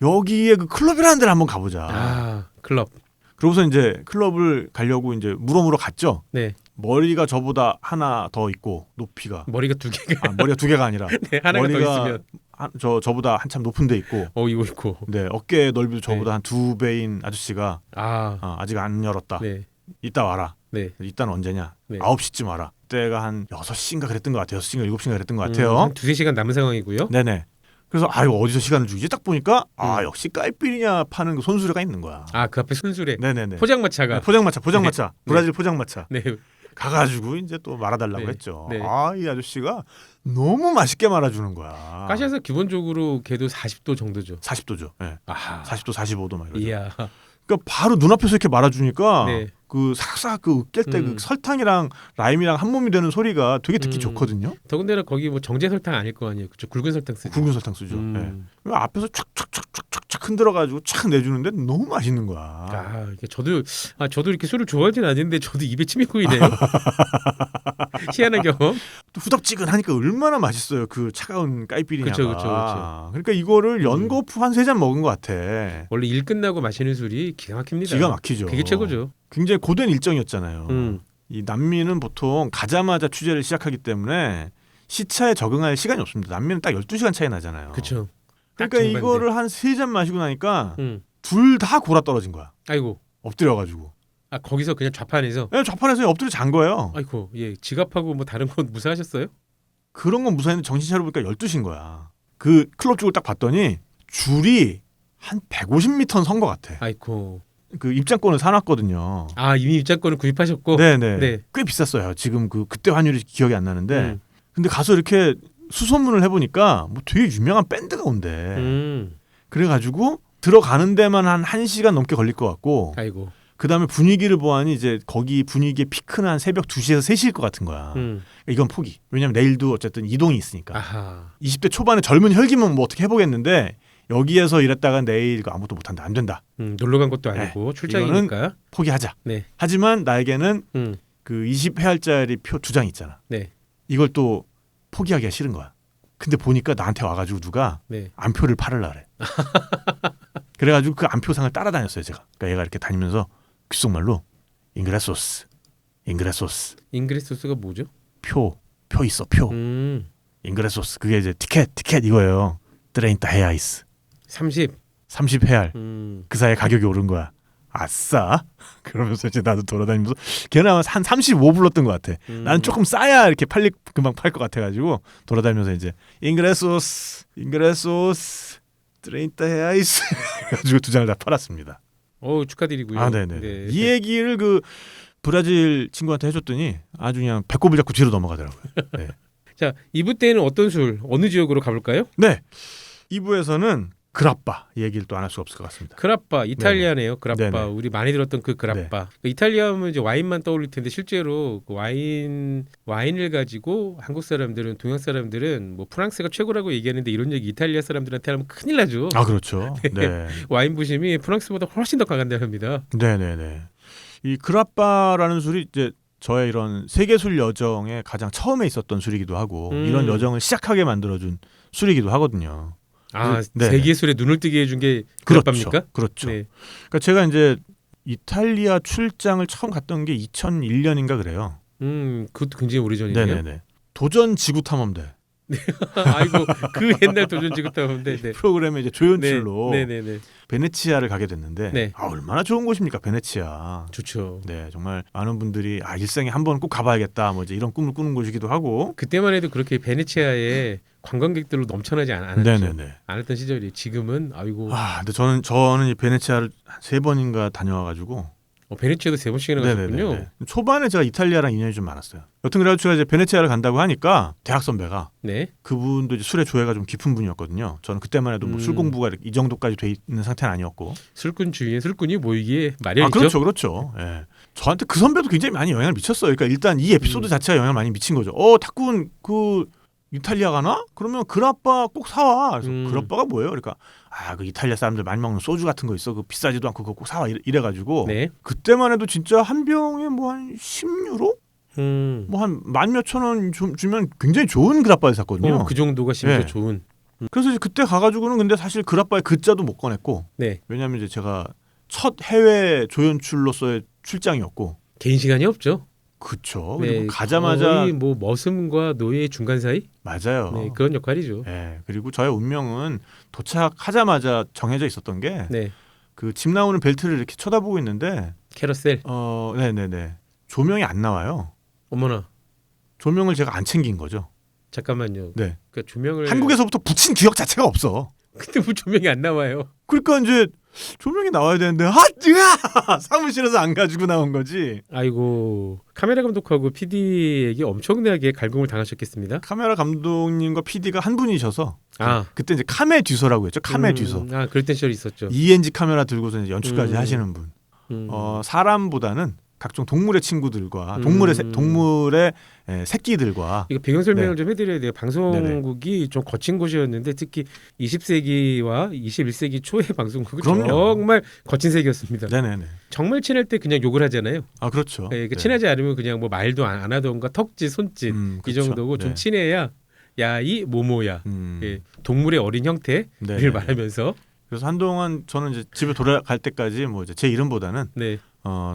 여기에 그 클럽이라는 데를 한번 가보자. 아, 클럽. 그러고서 이제 클럽을 가려고 이제 물어물어 갔죠. 네. 머리가 저보다 하나 더 있고 높이가 머리가 두 개가. 머리가 두 개가 아니라 네, 하나가 더 머리가 있으면 저보다 한참 높은 데 있고 이거 있고. 네, 어깨 넓이도 저보다 한 2배인 아저씨가 아직 안 열었다. 네. 이따 와라. 네. 이따는 언제냐? 네. 9시쯤 와라. 그때가 한 6시인가 그랬던 것 같아요. 6시인가 7시인가 그랬던 것 같아요. 한 2-3시간 남은 상황이고요. 네네. 그래서 이거 어디서 시간을 주지? 딱 보니까 역시 까이피리냐 파는 그 손수레가 있는 거야. 그 앞에 순수레. 네네네. 포장마차가. 네, 포장마차. 네. 브라질 포장마차. 네. 가가지고 이제 또 말아달라고 네. 했죠. 네. 이 아저씨가 너무 맛있게 말아주는 거야. 까시아서 기본적으로 걔도 40도 정도죠. 40도죠. 네. 아하. 40도, 45도 막 이러죠. 이야. 그러니까 바로 눈앞에서 이렇게 말아주니까 네. 그 사각사각 그 깰 때 그 설탕이랑 라임이랑 한 몸이 되는 소리가 되게 듣기 좋거든요. 더군다나 거기 뭐 정제 설탕 아닐 거 아니에요. 그쵸? 굵은 설탕 쓰죠. 굵은 설탕 쓰죠. 네. 앞에서 촥촥촥촥촥 흔들어가지고 착 내주는데 너무 맛있는 거야. 이게 저도 이렇게 술을 좋아하진 않는데 저도 입에 침이 고이네요. 희한한 경험. 또 후덥지근하니까 얼마나 맛있어요. 그 차가운 까이피리냐가. 그쵸. 그러니까 이거를 연거푸 한 3잔 먹은 것 같아. 원래 일 끝나고 마시는 술이 기가 막힙니다. 기가 막히죠. 그게 최고죠. 굉장히 고된 일정이었잖아요. 이 남미는 보통 가자마자 취재를 시작하기 때문에 시차에 적응할 시간이 없습니다. 남미는 딱 12시간 차이 나잖아요. 그렇죠. 그러니까 이거를 한 3잔 마시고 나니까 음. 둘 다 골아 떨어진 거야. 아이고. 엎드려가지고. 거기서 그냥 좌판에서. 네, 좌판에서 엎드려 잔 거예요. 아이고. 예. 지갑하고 뭐 다른 건 무사하셨어요? 그런 건 무사했는데 정신 차려보니까 12시인 거야. 그 클럽 쪽을 딱 봤더니 줄이 한 150m 선 것 같아. 아이고. 그 입장권을 사놨거든요. 이미 입장권을 구입하셨고. 네네. 네. 꽤 비쌌어요. 지금 그때 환율이 기억이 안 나는데. 근데 가서 이렇게 수소문을 해보니까 뭐 되게 유명한 밴드가 온대. 그래가지고 들어가는 데만 한 1시간 넘게 걸릴 것 같고. 아이고. 그 다음에 분위기를 보아니 이제 거기 분위기의 피크는 한 새벽 2시에서 3시일 것 같은 거야. 이건 포기. 왜냐면 내일도 어쨌든 이동이 있으니까. 아하. 20대 초반에 젊은 혈기면 뭐 어떻게 해보겠는데 여기에서 일했다가 내일 이거 아무것도 못한다. 안 된다. 놀러 간 것도 아니고 출장이니까. 포기하자. 네. 하지만 나에게는 그 20회알짜리 표 2장 있잖아. 네. 이걸 또 포기하기가 싫은 거야. 근데 보니까 나한테 와가지고 누가 네. 안표를 팔으려 그래. 그래가지고 그 안표상을 따라다녔어요 제가. 그러니까 얘가 이렇게 다니면서 귓속말로 잉그레소스. 잉그레소스가 뭐죠? 표 있어 표. 잉그레소스 그게 이제 티켓 이거예요. 트레인타 헤아이스. 30. 30회알. 음. 그 사이에 가격이 오른 거야. 아싸. 그러면서 이제 나도 돌아다니면서 걔는 아마 한 35 불렀던 것 같아. 나는 조금 싸야 이렇게 금방 팔 것 같아가지고 돌아다니면서 이제 잉그레소스 30 reais 가지고 2장을 다 팔았습니다. 축하드리고요. 아, 네네. 네. 이 얘기를 그 브라질 친구한테 해줬더니 아주 그냥 배꼽을 잡고 뒤로 넘어가더라고요. 네. 자, 2부 때는 어떤 술, 어느 지역으로 가볼까요? 네. 2부에서는 그라빠 얘기를 또 안 할 수가 없을 것 같습니다. 그라빠, 이탈리아네요. 그라빠. 네네. 우리 많이 들었던 그 그라빠. 그 이탈리아 하면 이제 와인만 떠올릴 텐데 실제로 그 와인을 가지고 한국 사람들은, 동양 사람들은 뭐 프랑스가 최고라고 얘기하는데 이런 얘기 이탈리아 사람들한테 하면 큰일 나죠. 아, 그렇죠. 네. 와인 부심이 프랑스보다 훨씬 더 강한다고 합니다. 네네네. 이 그라빠라는 술이 이제 저의 이런 세계술 여정에 가장 처음에 있었던 술이기도 하고 이런 여정을 시작하게 만들어준 술이기도 하거든요. 아, 네. 세계술에 눈을 뜨게 해준 게 그렇죠. 그라빠입니까? 그렇죠. 네. 그러니까 제가 이제 이탈리아 출장을 처음 갔던 게 2001년인가 그래요. 그것도 굉장히 오래전이네요. 네네네. 도전 지구 탐험대 아이고, 그 옛날 도전 지구타운데. 네. 프로그램에 이제 조연출로 네네네. 베네치아를 가게 됐는데 네. 얼마나 좋은 곳입니까 베네치아. 좋죠. 네, 정말 많은 분들이 일생에 한 번 꼭 가봐야겠다 뭐 이제 이런 꿈을 꾸는 곳이기도 하고. 그때만 해도 그렇게 베네치아에 관광객들로 넘쳐나지 않았죠. 네네네. 않았던 시절이 지금은 아이고. 근데 저는 이 베네치아를 한 3번인가 다녀와가지고. 베네치아도 3번씩이나 가셨군요. 네네네. 초반에 제가 이탈리아랑 인연이 좀 많았어요. 여튼 그래가지고 제가 이제 베네치아를 간다고 하니까 대학 선배가 네. 그분도 이제 술의 조예가 좀 깊은 분이었거든요. 저는 그때만 해도 뭐 술 공부가 이 정도까지 돼 있는 상태는 아니었고. 술꾼 주위에 술꾼이 모이기에 마련이죠. 그렇죠, 그렇죠. 예. 저한테 그 선배도 굉장히 많이 영향을 미쳤어요. 그러니까 일단 이 에피소드 자체가 영향을 많이 미친 거죠. 탁군 그 이탈리아 가나? 그러면 그라빠 꼭 사와. 그래서 그라빠가 뭐예요? 그러니까 그 이탈리아 사람들 많이 먹는 소주 같은 거 있어. 그 비싸지도 않고 그거 꼭 사와. 이래가지고 네. 그때만 해도 진짜 한 병에 뭐 한 10유로? 뭐 한 10,000원 주면 굉장히 좋은 그라빠를 샀거든요. 그 정도가 심지어 네. 좋은. 그래서 이제 그때 가가지고는 근데 사실 그라빠의 글자도 못 꺼냈고. 네. 왜냐하면 이제 제가 첫 해외 조연출로서의 출장이었고. 개인 시간이 없죠. 그쵸. 네, 그리고 가자마자 거의 뭐 머슴과 노예의 중간 사이? 맞아요. 네, 그런 역할이죠. 네, 그리고 저의 운명은 도착하자마자 정해져 있었던 게 그 집 네. 나오는 벨트를 이렇게 쳐다보고 있는데 캐러셀. 네네네. 조명이 안 나와요. 어머나. 조명을 제가 안 챙긴 거죠. 잠깐만요. 네. 그러니까 조명을 한국에서부터 붙인 기억 자체가 없어. 근데 뭐 조명이 안 나와요. 그러니까 이제 조명이 나와야 되는데 사무실에서 안 가지고 나온 거지. 아이고, 카메라 감독하고 PD에게 엄청나게 갈굼을 당하셨겠습니다. 카메라 감독님과 PD가 한 분이셔서 그때 이제 카메 듀서라고 했죠. 카메 듀서. 그랬던 시절이 있었죠. ENG 카메라 들고서 이제 연출까지 하시는 분. 사람보다는 각종 동물의 친구들과 동물의 새끼들과 이거 배경 설명을 좀 해드려야 돼요. 방송국이 좀 거친 곳이었는데 특히 20세기와 21세기 초의 방송국은 정말 거친 세계였습니다. 네네네. 정말 친할 때 그냥 욕을 하잖아요. 그렇죠. 네, 친하지 않으면 그냥 뭐 말도 안 하던가 턱짓, 손짓 이 정도고 좀 친해야 야이 모모야. 동물의 어린 형태를 말하면서. 그래서 한동안 저는 이제 집에 돌아갈 때까지 뭐 이제 제 이름보다는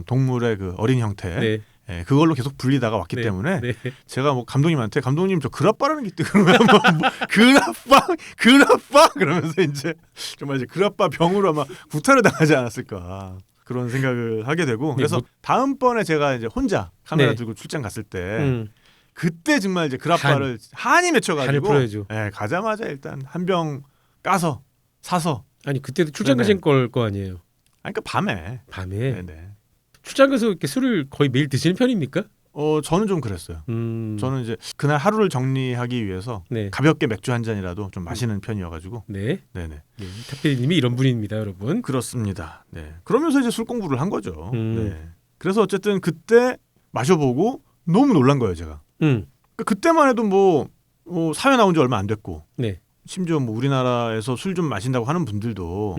동물의 그 어린 형태 그걸로 계속 불리다가 왔기 때문에 제가 뭐 감독님한테 감독님 저 그라빠라는 게 있대 그러면 뭐 그라빠 그러면서 이제 정말 이제 그라빠 병으로 아마 구타를 당하지 않았을까 그런 생각을 하게 되고 그래서 다음번에 제가 이제 혼자 카메라 들고 출장 갔을 때 그때 정말 이제 그라빠를 한이 맺혀가지고 가자마자 일단 한 병 까서 사서 아니 그때도 출장 가신 걸 거 아니에요? 그러니까 밤에. 네네. 출장 가서 이렇게 술을 거의 매일 드시는 편입니까? 저는 좀 그랬어요. 저는 이제 그날 하루를 정리하기 위해서 가볍게 맥주 한 잔이라도 좀 마시는 편이어가지고. 네네. 탁PD님이 이런 분입니다, 여러분. 그렇습니다. 네. 그러면서 이제 술 공부를 한 거죠. 네. 그래서 어쨌든 그때 마셔보고 너무 놀란 거예요, 제가. 그때만 해도 뭐 사회 나온 지 얼마 안 됐고. 심지어 뭐 우리나라에서 술 좀 마신다고 하는 분들도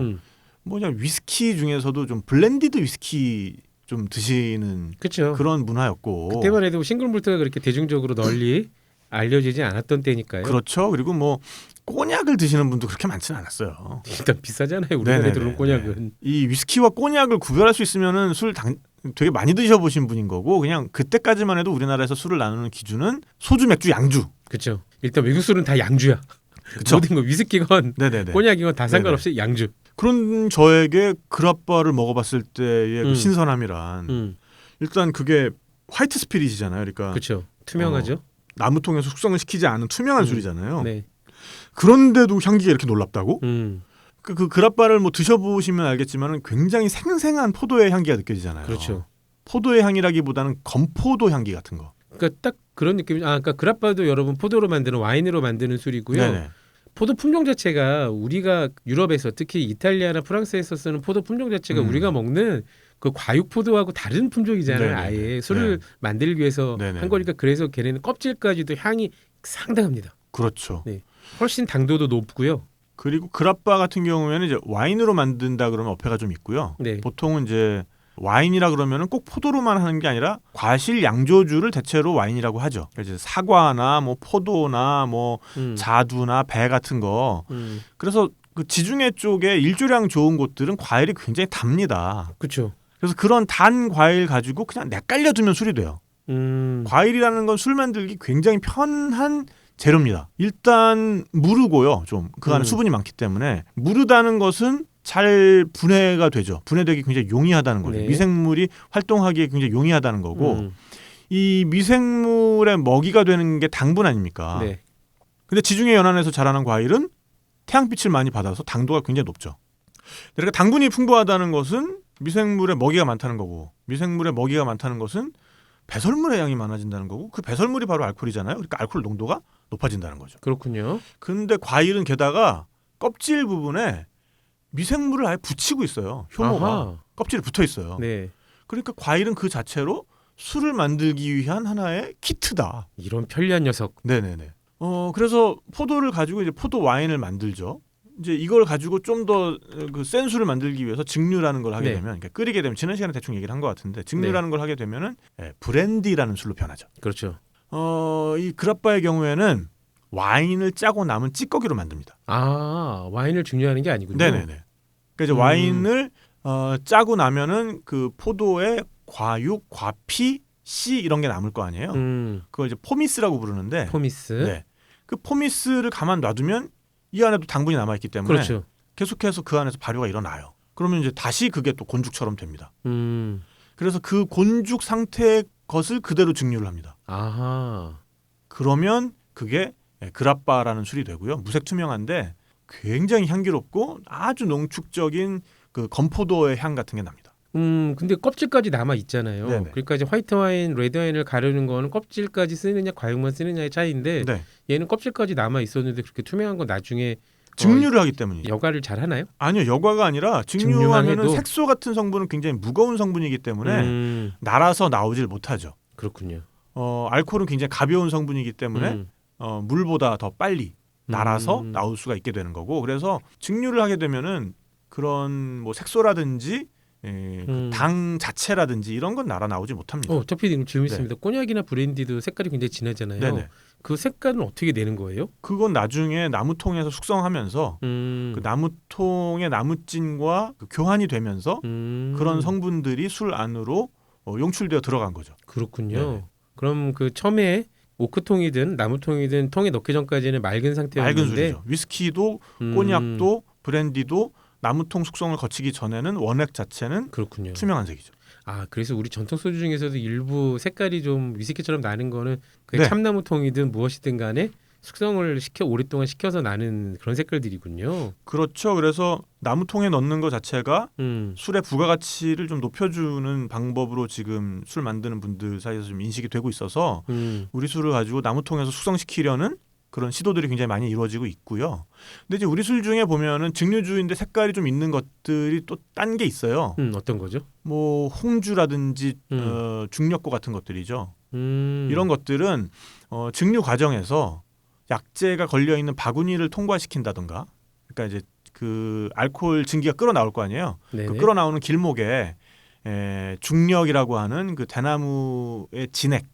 뭐 그냥 위스키 중에서도 좀 블렌디드 위스키 좀 드시는 그런 문화였고 그때만 해도 싱글몰트가 그렇게 대중적으로 널리 알려지지 않았던 때니까요. 그렇죠. 그리고 뭐 꼬냑을 드시는 분도 그렇게 많지는 않았어요. 일단 비싸잖아요. 우리나라에 들어온 꼬냑은. 이 위스키와 꼬냑을 구별할 수 있으면은 술 되게 많이 드셔보신 분인 거고 그냥 그때까지만 해도 우리나라에서 술을 나누는 기준은 소주, 맥주, 양주. 그렇죠. 일단 외국 술은 다 양주야. 모든 거 위스키건 꼬냑이건 다 상관없이 양주. 그런 저에게 그라빠를 먹어봤을 때의 그 신선함이란 일단 그게 화이트 스피릿이잖아요. 그러니까 그렇죠. 투명하죠. 나무통에서 숙성을 시키지 않은 투명한 술이잖아요. 네. 그런데도 향기가 이렇게 놀랍다고? 음. 그 그라빠를 뭐 드셔보시면 알겠지만 굉장히 생생한 포도의 향기가 느껴지잖아요. 그렇죠. 포도의 향이라기보다는 건포도 향기 같은 거. 그러니까 딱 그런 느낌. 그러니까 그라빠도 여러분 포도로 만드는 와인으로 만드는 술이고요. 네네. 포도 품종 자체가 우리가 유럽에서 특히 이탈리아나 프랑스에서 쓰는 포도 품종 자체가 우리가 먹는 그 과육 포도하고 다른 품종이잖아요. 네네네. 아예 술을 만들기 위해서 네네네. 한 거니까 그래서 걔네는 껍질까지도 향이 상당합니다. 그렇죠. 네. 훨씬 당도도 높고요. 그리고 그라빠 같은 경우에는 이제 와인으로 만든다 그러면 어폐가 좀 있고요. 네. 보통은 이제 와인이라 그러면은 꼭 포도로만 하는 게 아니라 과실 양조주를 대체로 와인이라고 하죠. 그래서 이제 사과나 뭐 포도나 뭐 자두나 배 같은 거. 그래서 그 지중해 쪽에 일조량 좋은 곳들은 과일이 굉장히 답니다. 그렇죠. 그래서 그런 단 과일 가지고 그냥 내깔려 두면 술이 돼요. 과일이라는 건 술 만들기 굉장히 편한 재료입니다. 일단 무르고요. 좀 그 안에 수분이 많기 때문에 무르다는 것은 잘 분해가 되죠. 분해되기 굉장히 용이하다는 거죠. 네. 미생물이 활동하기에 굉장히 용이하다는 거고 이 미생물의 먹이가 되는 게 당분 아닙니까? 네. 근데 지중해 연안에서 자라는 과일은 태양빛을 많이 받아서 당도가 굉장히 높죠. 그러니까 당분이 풍부하다는 것은 미생물의 먹이가 많다는 거고 미생물의 먹이가 많다는 것은 배설물의 양이 많아진다는 거고 그 배설물이 바로 알코올이잖아요. 그러니까 알코올 농도가 높아진다는 거죠. 그렇군요. 근데 과일은 게다가 껍질 부분에 미생물을 아예 붙이고 있어요. 효모가 아하. 껍질에 붙어 있어요. 네. 그러니까 과일은 그 자체로 술을 만들기 위한 하나의 키트다. 이런 편리한 녀석. 네네네. 그래서 포도를 가지고 이제 포도 와인을 만들죠. 이제 이걸 가지고 좀 더 그 센 술을 만들기 위해서 증류라는 걸 하게 네. 되면, 그러니까 끓이게 되면 지난 시간에 대충 얘기를 한 것 같은데 증류라는 걸 하게 되면은 브랜디라는 술로 변하죠. 그렇죠. 이 그라빠의 경우에는 와인을 짜고 남은 찌꺼기로 만듭니다. 아, 와인을 증류하는 게 아니군요. 네네네. 그러니까 이제 와인을 짜고 나면은 그 포도의 과육, 과피, 씨 이런 게 남을 거 아니에요. 그걸 이제 포미스라고 부르는데, 포미스. 네. 그 포미스를 가만 놔두면 이 안에도 당분이 남아 있기 때문에 그렇죠. 계속해서 그 안에서 발효가 일어나요. 그러면 이제 다시 그게 또 곤죽처럼 됩니다. 그래서 그 곤죽 상태의 것을 그대로 증류를 합니다. 아하. 그러면 그게 그라빠라는 술이 되고요. 무색 투명한데 굉장히 향기롭고 아주 농축적인 그 건포도의 향 같은 게 납니다. 근데 껍질까지 남아 있잖아요. 네네. 그러니까 이제 화이트 와인, 레드 와인을 가르는 거는 껍질까지 쓰느냐, 과육만 쓰느냐의 차이인데 네. 얘는 껍질까지 남아 있었는데 그렇게 투명한 건 나중에 증류를 하기 때문이죠. 여과를 잘 하나요? 아니요, 여과가 아니라 증류만 증류하면은 해도? 색소 같은 성분은 굉장히 무거운 성분이기 때문에 날아서 나오질 못하죠. 그렇군요. 알코올은 굉장히 가벼운 성분이기 때문에 물보다 더 빨리 날아서 나올 수가 있게 되는 거고, 그래서 증류를 하게 되면은 그런 뭐 색소라든지 그 당 자체라든지 이런 건 날아 나오지 못합니다. 어차피 질문 있습니다. 꼬냑이나 브랜디도 색깔이 굉장히 진하잖아요. 네네. 그 색깔은 어떻게 내는 거예요? 그건 나중에 나무통에서 숙성하면서 그 나무통의 나무찐과 그 교환이 되면서 그런 성분들이 술 안으로 용출되어 들어간 거죠. 그렇군요. 네네. 그럼 그 처음에 오크통이든 나무통이든 통에 넣기 전까지는 맑은 상태였는데 맑은 술이죠. 위스키도 꼬냑도 브랜디도 나무통 숙성을 거치기 전에는 원액 자체는 그렇군요. 투명한 색이죠. 아, 그래서 우리 전통 소주 중에서도 일부 색깔이 좀 위스키처럼 나는 거는 그게 네. 참나무통이든 무엇이든 간에 숙성을 오랫동안 시켜서 나는 그런 색깔들이군요. 그렇죠. 그래서 나무통에 넣는 것 자체가 술의 부가가치를 좀 높여주는 방법으로 지금 술 만드는 분들 사이에서 좀 인식이 되고 있어서 우리 술을 가지고 나무통에서 숙성시키려는 그런 시도들이 굉장히 많이 이루어지고 있고요. 근데 이제 우리 술 중에 보면은 증류주인데 색깔이 좀 있는 것들이 또 딴 게 있어요. 어떤 거죠? 뭐 홍주라든지 중력고 같은 것들이죠. 이런 것들은 증류 과정에서 약재가 걸려 있는 바구니를 통과시킨다던가, 그러니까 이제 그 알코올 증기가 끌어 나올 거 아니에요. 네네. 그 끌어 나오는 길목에 중력이라고 하는 그 대나무의 진액,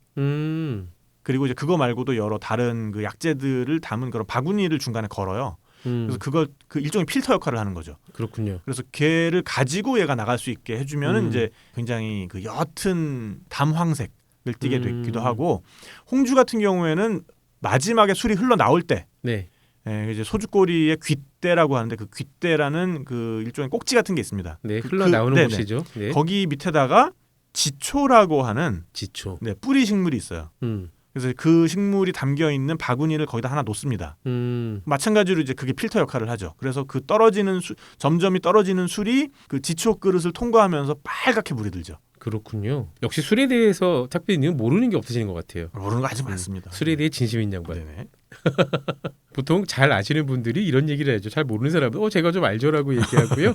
그리고 이제 그거 말고도 여러 다른 그 약재들을 담은 그런 바구니를 중간에 걸어요. 그래서 그걸 그 일종의 필터 역할을 하는 거죠. 그렇군요. 그래서 걔를 가지고 얘가 나갈 수 있게 해주면은 이제 굉장히 그 옅은 담황색을 띠게 되기도 하고, 홍주 같은 경우에는 마지막에 술이 흘러 나올 때 네. 이제 소주꼬리의 귓대라고 하는데 그 귓대라는 그 일종의 꼭지 같은 게 있습니다. 네, 그- 흘러나오는 네네. 곳이죠. 네. 거기 밑에다가 지초라고 하는 지초. 뿌리 식물이 있어요. 그래서 그 식물이 담겨 있는 바구니를 거기다 하나 놓습니다. 마찬가지로 이제 그게 필터 역할을 하죠. 그래서 그 점점이 떨어지는 술이 그 지초 그릇을 통과하면서 빨갛게 물이 들죠. 그렇군요. 역시 술에 대해서 탁비님 모르는 게 없으시는 것 같아요. 모르는 거 아주 많습니다. 술에 대해 진심인 양반. 네네. 보통 잘 아시는 분들이 이런 얘기를 하죠. 잘 모르는 사람은 제가 좀 알죠라고 얘기하고요.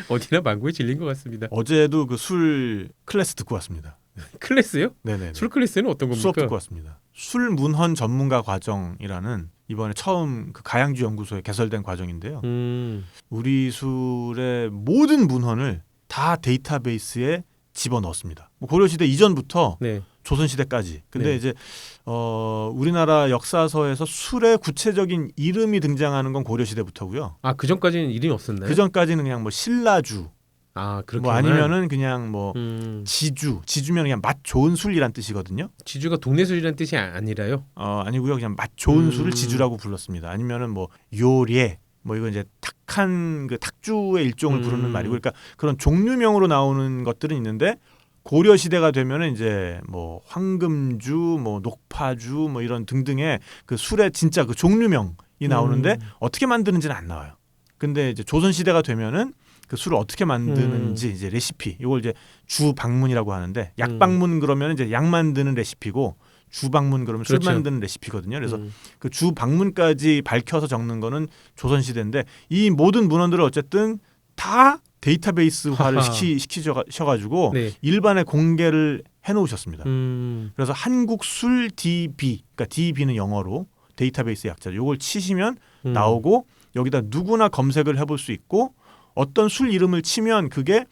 어디나 망고에 질린 것 같습니다. 어제도 그 술 클래스 듣고 왔습니다. 클래스요? 네네. 술 클래스는 어떤 겁니까? 수업 듣고 왔습니다. 술 문헌 전문가 과정이라는 이번에 처음 그 가양주 연구소에 개설된 과정인데요. 우리 술의 모든 문헌을 다 데이터베이스에 집어넣었습니다. 뭐 고려시대 이전부터 네. 조선시대까지. 근데 네. 이제 우리나라 역사서에서 술의 구체적인 이름이 등장하는 건 고려시대부터고요. 아, 그 전까지는 이름이 없었나요? 그 전까지는 그냥 뭐 신라주, 아, 그렇게 뭐 아니면은 그냥 뭐 지주면 그냥 맛 좋은 술이란 뜻이거든요. 지주가 동네 술이라는 뜻이 아니라요. 아니고요, 그냥 맛 좋은 술을 지주라고 불렀습니다. 아니면은 뭐 요리에 뭐 이거 이제 탁한 그 탁주의 일종을 부르는 말이고, 그러니까 그런 종류명으로 나오는 것들은 있는데 고려 시대가 되면은 이제 뭐 황금주, 뭐 녹파주, 뭐 이런 등등의 그 술의 진짜 그 종류명이 나오는데 어떻게 만드는지는 안 나와요. 근데 이제 조선 시대가 되면은 그 술을 어떻게 만드는지 이제 레시피, 이걸 이제 주방문이라고 하는데, 약방문 그러면 이제 약 만드는 레시피고, 주방문 그러면 그렇죠. 술 만드는 레시피거든요. 그래서 그 주방문까지 밝혀서 적는 거는 조선 시대인데, 이 모든 문헌들을 어쨌든 다 데이터베이스화를 시키셔가지고 네. 일반에 공개를 해놓으셨습니다. 그래서 한국 술 DB, 그러니까 DB는 영어로 데이터베이스 약자죠. 이걸 치시면 나오고, 여기다 누구나 검색을 해볼 수 있고, 어떤 술 이름을 치면 그게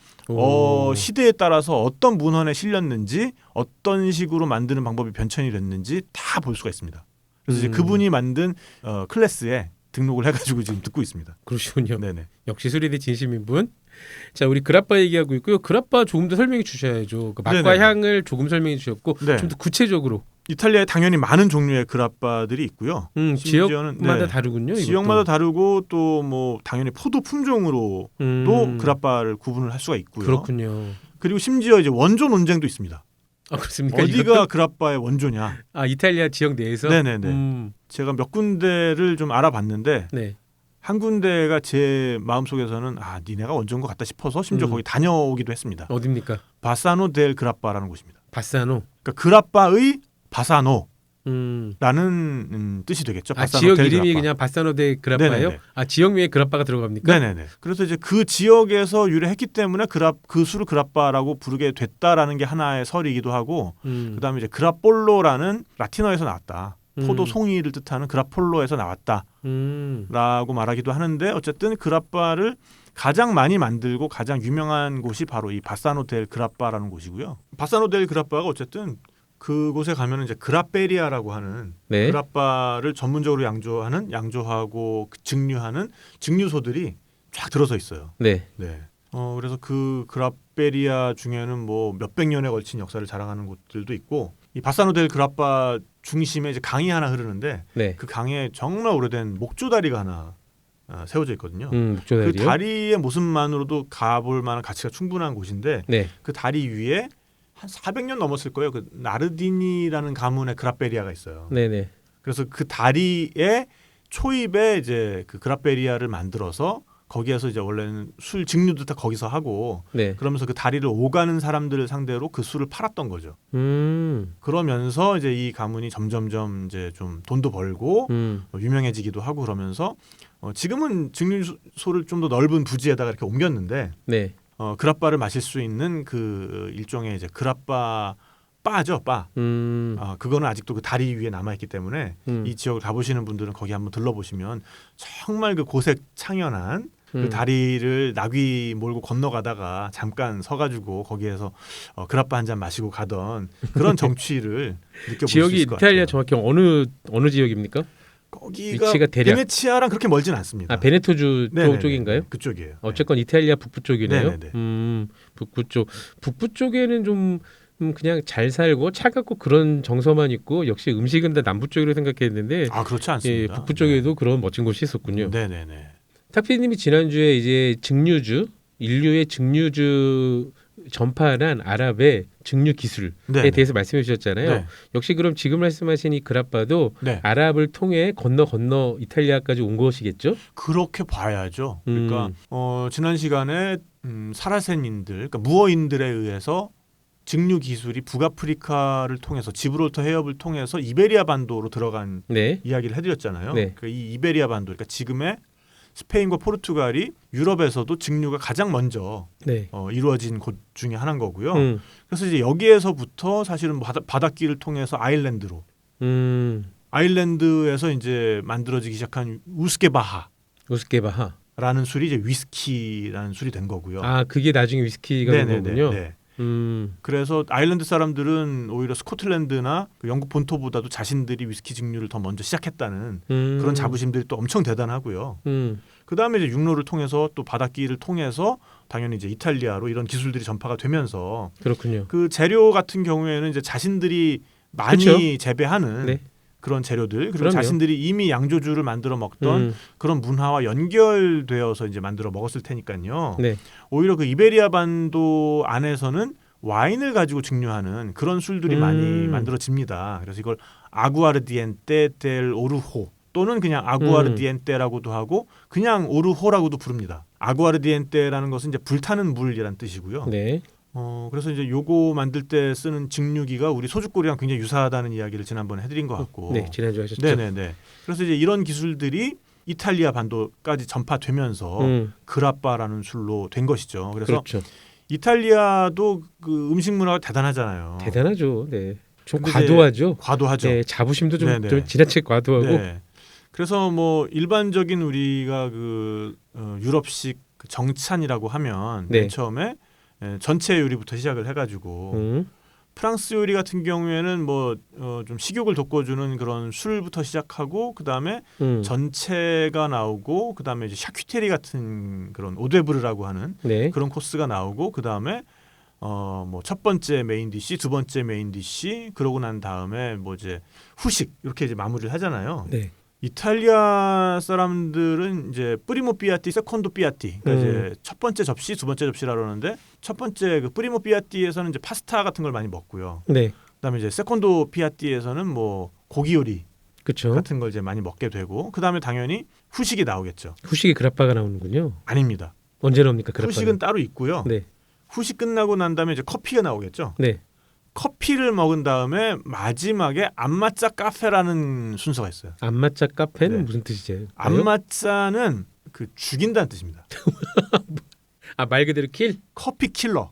시대에 따라서 어떤 문헌에 실렸는지, 어떤 식으로 만드는 방법이 변천이 됐는지 다 볼 수가 있습니다. 그래서 이제 그분이 만든 클래스에 등록을 해가지고 지금 듣고 있습니다. 그러시군요. 네네. 역시 술에 대해 진심인 분. 자, 우리 그라빠 얘기하고 있고요. 그라빠 조금 더 설명해 주셔야죠. 그 맛과 네네. 향을 조금 설명해 주셨고, 네. 좀 더 구체적으로. 이탈리아에 당연히 많은 종류의 그라빠들이 있고요. 지역마다 네. 다르군요. 이것도. 지역마다 다르고 또 뭐 당연히 포도 품종으로도 그라빠를 구분을 할 수가 있고요. 그렇군요. 그리고 심지어 이제 원조 논쟁도 있습니다. 아, 그렇습니까? 어디가 이것도? 그라빠의 원조냐? 아, 이탈리아 지역 내에서. 네네네. 제가 몇 군데를 좀 알아봤는데 네. 한 군데가 제 마음속에서는 니네가 원조인 것 같다 싶어서 심지어 거기 다녀오기도 했습니다. 어디입니까? 바사노 델 그라빠라는 곳입니다. 바사노. 그러니까 그라빠의 바사노라는 음. 뜻이 되겠죠. 아, 바사노 지역 델 이름이 그라빠. 그냥 바사노 데 그라빠예요? 네네네. 아, 지역명에 그라빠가 들어갑니까? 네네네. 그래서 이제 그 지역에서 유래했기 때문에 그 술을 그라빠라고 부르게 됐다라는 게 하나의 설이기도 하고, 그다음에 이제 그라폴로라는 라틴어에서 나왔다. 포도 송이를 뜻하는 그라폴로에서 나왔다라고 말하기도 하는데, 어쨌든 그라빠를 가장 많이 만들고 가장 유명한 곳이 바로 이 바사노 델 그라빠라는 곳이고요. 바사노 델 그라빠가 어쨌든 그곳에 가면은 이제 그라페리아라고 하는 네. 그라빠를 전문적으로 양조하고 증류하는 증류소들이 쫙 들어서 있어요. 네. 네. 그래서 그 그라페리아 중에는 뭐 몇백 년에 걸친 역사를 자랑하는 곳들도 있고, 이 바사노 델 그라빠 중심에 이제 강이 하나 흐르는데, 네. 그 강에 정말 오래된 목조다리가 하나 세워져 있거든요. 목조다리요? 그 다리의 모습만으로도 가볼 만한 가치가 충분한 곳인데, 네. 그 다리 위에 한 400년 넘었을 거예요. 그 나르디니라는 가문의 그라페리아가 있어요. 네네. 그래서 그 다리의 초입에 이제 그 그라페리아를 만들어서 거기에서 이제 원래는 술 증류도 다 거기서 하고, 네. 그러면서 그 다리를 오가는 사람들을 상대로 그 술을 팔았던 거죠. 그러면서 이제 이 가문이 점점점 이제 좀 돈도 벌고 유명해지기도 하고, 그러면서 지금은 증류소를 좀 더 넓은 부지에다가 이렇게 옮겼는데, 네. 그라빠를 마실 수 있는 그 일종의 이제 그라빠 바죠, 바. 그거는 아직도 그 다리 위에 남아 있기 때문에 이 지역을 가보시는 분들은 거기 한번 들러보시면 정말 그 고색 창연한 그 다리를 나귀 몰고 건너가다가 잠깐 서가지고 거기에서 그라빠 한 잔 마시고 가던 그런 정취를 느껴볼 수 지역이 있을 것 이탈리아 같아요. 정확히 어느 지역입니까? 거기가 위치가 대략 베네치아랑 그렇게 멀진 않습니다. 아, 베네토주 네네네. 쪽인가요? 그쪽이에요. 어쨌건 이탈리아 북부 쪽이네요. 네네네. 북부 쪽. 북부 쪽에는 좀 그냥 잘 살고 차갑고 그런 정서만 있고 역시 음식은 다 남부 쪽으로 생각했는데 아 그렇지 예, 않습니다. 북부 쪽에도 그런 멋진 곳이 있었군요. 네네네. 탁피디님이 지난주에 이제 증류주 인류의 증류주 전파한 아랍의 증류 기술에 네. 대해서 말씀해 주셨잖아요. 네. 역시 그럼 지금 말씀하신 이 그라빠도 네. 아랍을 통해 건너 이탈리아까지 온 것이겠죠? 그렇게 봐야죠. 그러니까 지난 시간에 사라센인들, 그러니까 무어인들에 의해서 증류 기술이 북아프리카를 통해서 지브롤터 해협을 통해서 이베리아 반도로 들어간 네. 이야기를 해드렸잖아요. 네. 그러니까 이 이베리아 반도, 그러니까 지금의 스페인과 포르투갈이 유럽에서도 증류가 가장 먼저 네. 이루어진 곳 중에 하나인 거고요. 음. 그래서 이제 여기에서부터 사실은 바닷길을 통해서 아일랜드로 아일랜드에서 이제 만들어지기 시작한 우스케바하라는 우스케바하. 술이 이제 위스키라는 술이 된 거고요. 아, 그게 나중에 위스키가 된 거군요. 네. 음. 그래서 아일랜드 사람들은 오히려 스코틀랜드나 그 영국 본토보다도 자신들이 위스키 증류를 더 먼저 시작했다는 그런 자부심들이 또 엄청 대단하고요. 그 다음에 이제 육로를 통해서 또 바닷길을 통해서 당연히 이제 이탈리아로 이런 기술들이 전파가 되면서 그렇군요. 그 재료 같은 경우에는 이제 자신들이 많이 그렇죠. 재배하는 네. 그런 재료들 그리고 그럼요. 자신들이 이미 양조주를 만들어 먹던 그런 문화와 연결되어서 이제 만들어 먹었을 테니까요. 네. 오히려 그 이베리아 반도 안에서는 와인을 가지고 증류하는 그런 술들이 많이 만들어집니다. 그래서 이걸 아구아르디엔테 델 오르호 또는 그냥 아구아르디엔테라고도 하고 그냥 오르호라고도 부릅니다. 아구아르디엔테라는 것은 이제 불타는 물이란 뜻이고요. 네. 그래서 이제 요거 만들 때 쓰는 증류기가 우리 소주꼬리랑 굉장히 유사하다는 이야기를 지난번에 해드린 것 같고. 네, 지난주에 하셨죠. 네네네. 그래서 이제 이런 기술들이 이탈리아 반도까지 전파되면서 그라빠라는 술로 된 것이죠. 그래서 그렇죠. 이탈리아도 그 음식 문화가 대단하잖아요. 대단하죠. 네. 좀 근데 과도하죠. 과도하죠. 네, 자부심도 좀, 네네. 좀 지나치게 과도하고. 네. 그래서 뭐 일반적인 우리가 그 유럽식 그 정찬이라고 하면 네. 맨 처음에 전체 요리부터 시작을 해가지고 프랑스 요리 같은 경우에는 뭐 좀 식욕을 돋궈주는 그런 술부터 시작하고 그 다음에 전체가 나오고 그 다음에 이제 샤큐테리 같은 그런 오데브르라고 하는 네. 그런 코스가 나오고 그 다음에 뭐 첫 번째 메인 디시, 두 번째 메인 디시, 그러고 난 다음에 뭐 이제 후식 이렇게 이제 마무리를 하잖아요. 네. 이탈리아 사람들은 이제 프리모 삐아띠, 세콘도 삐아띠, 그러니까 이제 첫 번째 접시, 두 번째 접시라 그러는데 첫 번째 그 프리모 삐아띠에서는 이제 파스타 같은 걸 많이 먹고요. 네. 그다음에 이제 세콘도 삐아띠에서는 뭐 고기 요리 그렇죠. 같은 걸 이제 많이 먹게 되고 그다음에 당연히 후식이 나오겠죠. 후식이 그라빠가 나오는군요. 아닙니다. 언제 나옵니까? 그라빠는? 후식은 따로 있고요. 네. 후식 끝나고 난 다음에 이제 커피가 나오겠죠. 네. 커피를 먹은 다음에 마지막에 안마짜 카페라는 순서가 있어요. 안마짜 카페는 네. 무슨 뜻이죠? 안마짜는 그 죽인다는 뜻입니다. 아, 말 그대로 킬? 커피 킬러.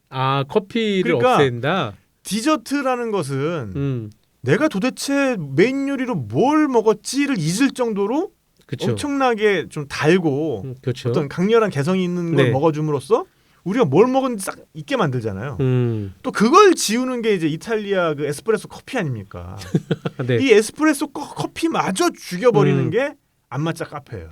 아, 커피를 그러니까 없앤다. 디저트라는 것은 내가 도대체 메인 요리로 뭘 먹었지를 잊을 정도로 그렇죠. 엄청나게 좀 달고 그렇죠. 어떤 강렬한 개성이 있는 걸 네. 먹어줌으로써 우리가 뭘 먹었는지 싹 잊게 만들잖아요. 음. 또 그걸 지우는 게 이제 이탈리아 그 에스프레소 커피 아닙니까? 네. 이 에스프레소 커피마저 죽여버리는 게 안마짜 카페예요.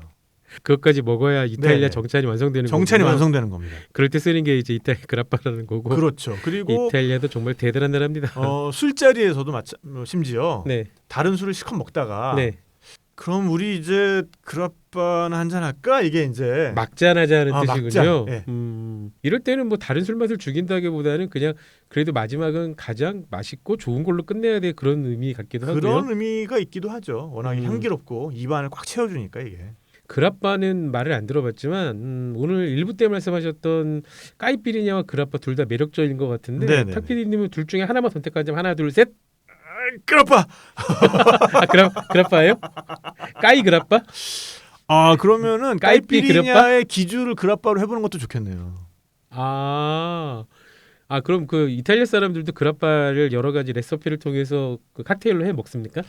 그것까지 먹어야 이탈리아 네네. 정찬이 완성되는 정찬이 거군요. 완성되는 겁니다. 그럴 때 쓰는 게 이제 이탈리아 그라빠라는 거고. 그렇죠. 그리고 이탈리아도 정말 대단한 나라입니다. 술자리에서도 심지어 네. 다른 술을 실컷 먹다가 네. 그럼 우리 이제 그라빠나 한잔 할까? 이게 이제 막잔하자는 아, 뜻이군요. 막잔. 예. 이럴 때는 뭐 다른 술 맛을 죽인다기보다는 그냥 그래도 마지막은 가장 맛있고 좋은 걸로 끝내야 돼 그런 의미 같기도 하고요. 그런 의미가 있기도 하죠. 워낙에 향기롭고 입안을 꽉 채워주니까 이게. 그라빠는 말을 안 들어봤지만 오늘 일부 때 말씀하셨던 까이피리냐와 그라빠 둘 다 매력적인 것 같은데 네네네. 탁피디님은 둘 중에 하나만 선택하자면 하나 둘 셋. 그라빠. 아, 그라빠예요? 까이 그라빠? 아 그러면은 까이피 까이피리냐의 기주를 그라빠로 해보는 것도 좋겠네요. 아 그럼 그 이탈리아 사람들도 그라빠를 여러 가지 레시피를 통해서 그 칵테일로 해 먹습니까?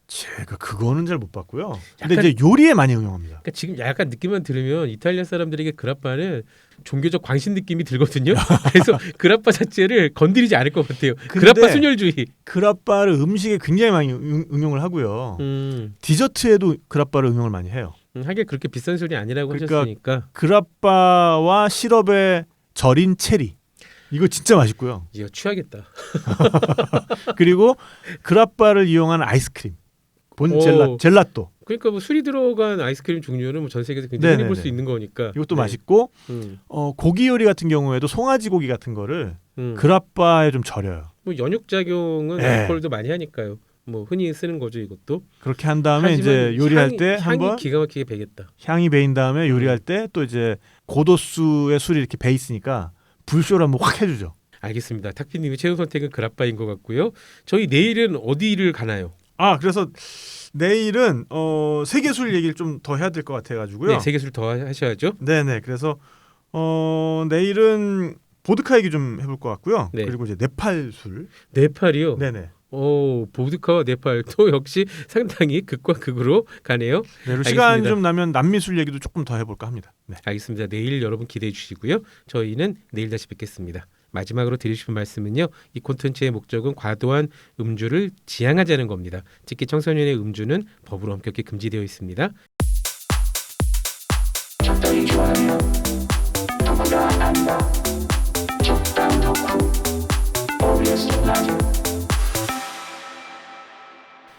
제가 그거는 잘 못 봤고요. 약간- 근데 이제 요리에 많이 응용합니다. 그러니까 지금 약간 느낌만 들으면 이탈리아 사람들에게 그라빠는 종교적 광신 느낌이 들거든요. 그래서 그라빠 자체를 건드리지 않을 것 같아요. 근데- 그라빠 순혈주의. 그라빠를 음식에 굉장히 많이 응용을 하고요. 디저트에도 그라빠를 응용을 많이 해요. 하긴 그렇게 비싼 술이 아니라고 그러니까 하셨으니까. 그라빠와 시럽에 절인 체리 이거 진짜 맛있고요. 이거 취하겠다. 그리고 그라빠를 이용한 아이스크림. 본 오. 젤라또. 그러니까 뭐 술이 들어간 아이스크림 종류는 뭐 전 세계에서 굉장히 흔히 네네네. 볼 수 있는 거니까. 이것도 네. 맛있고 음, 고기 요리 같은 경우에도 송아지 고기 같은 거를 음. 그라빠에 좀 절여요. 뭐 연육 작용은 네. 알코올도 많이 하니까요. 뭐 흔히 쓰는 거죠 이것도. 그렇게 한 다음에 하지만 이제 요리할 향이- 때 향이 한번 기가 막히게 배겠다. 향이 배인 다음에 요리할 때 또 이제 고도수의 술이 이렇게 배 있으니까 불쇼를 한번 확 해주죠. 알겠습니다. 탁피님의 최종 선택은 그라빠인 것 같고요. 저희 내일은 어디를 가나요? 아 그래서 내일은 세계 술 얘기를 좀 더 해야 될 것 같아가지고요. 네, 세계술 더 하셔야죠. 네네. 그래서 내일은 보드카 얘기 좀 해볼 것 같고요. 네. 그리고 이제 네팔 술. 네팔이요. 네네. 오, 보드카와 네팔 또 역시 상당히 극과 극으로 가네요. 네, 그리고 알겠습니다. 시간 좀 나면 남미 술 얘기도 조금 더 해볼까 합니다. 네. 알겠습니다. 내일 여러분 기대해 주시고요. 저희는 내일 다시 뵙겠습니다. 마지막으로 드리고 싶은 말씀은요. 이 콘텐츠의 목적은 과도한 음주를 지향하자는 겁니다. 특히 청소년의 음주는 법으로 엄격히 금지되어 있습니다. 적당히 좋아요. 누구나 안다. 적당 덕후 OBS 라디오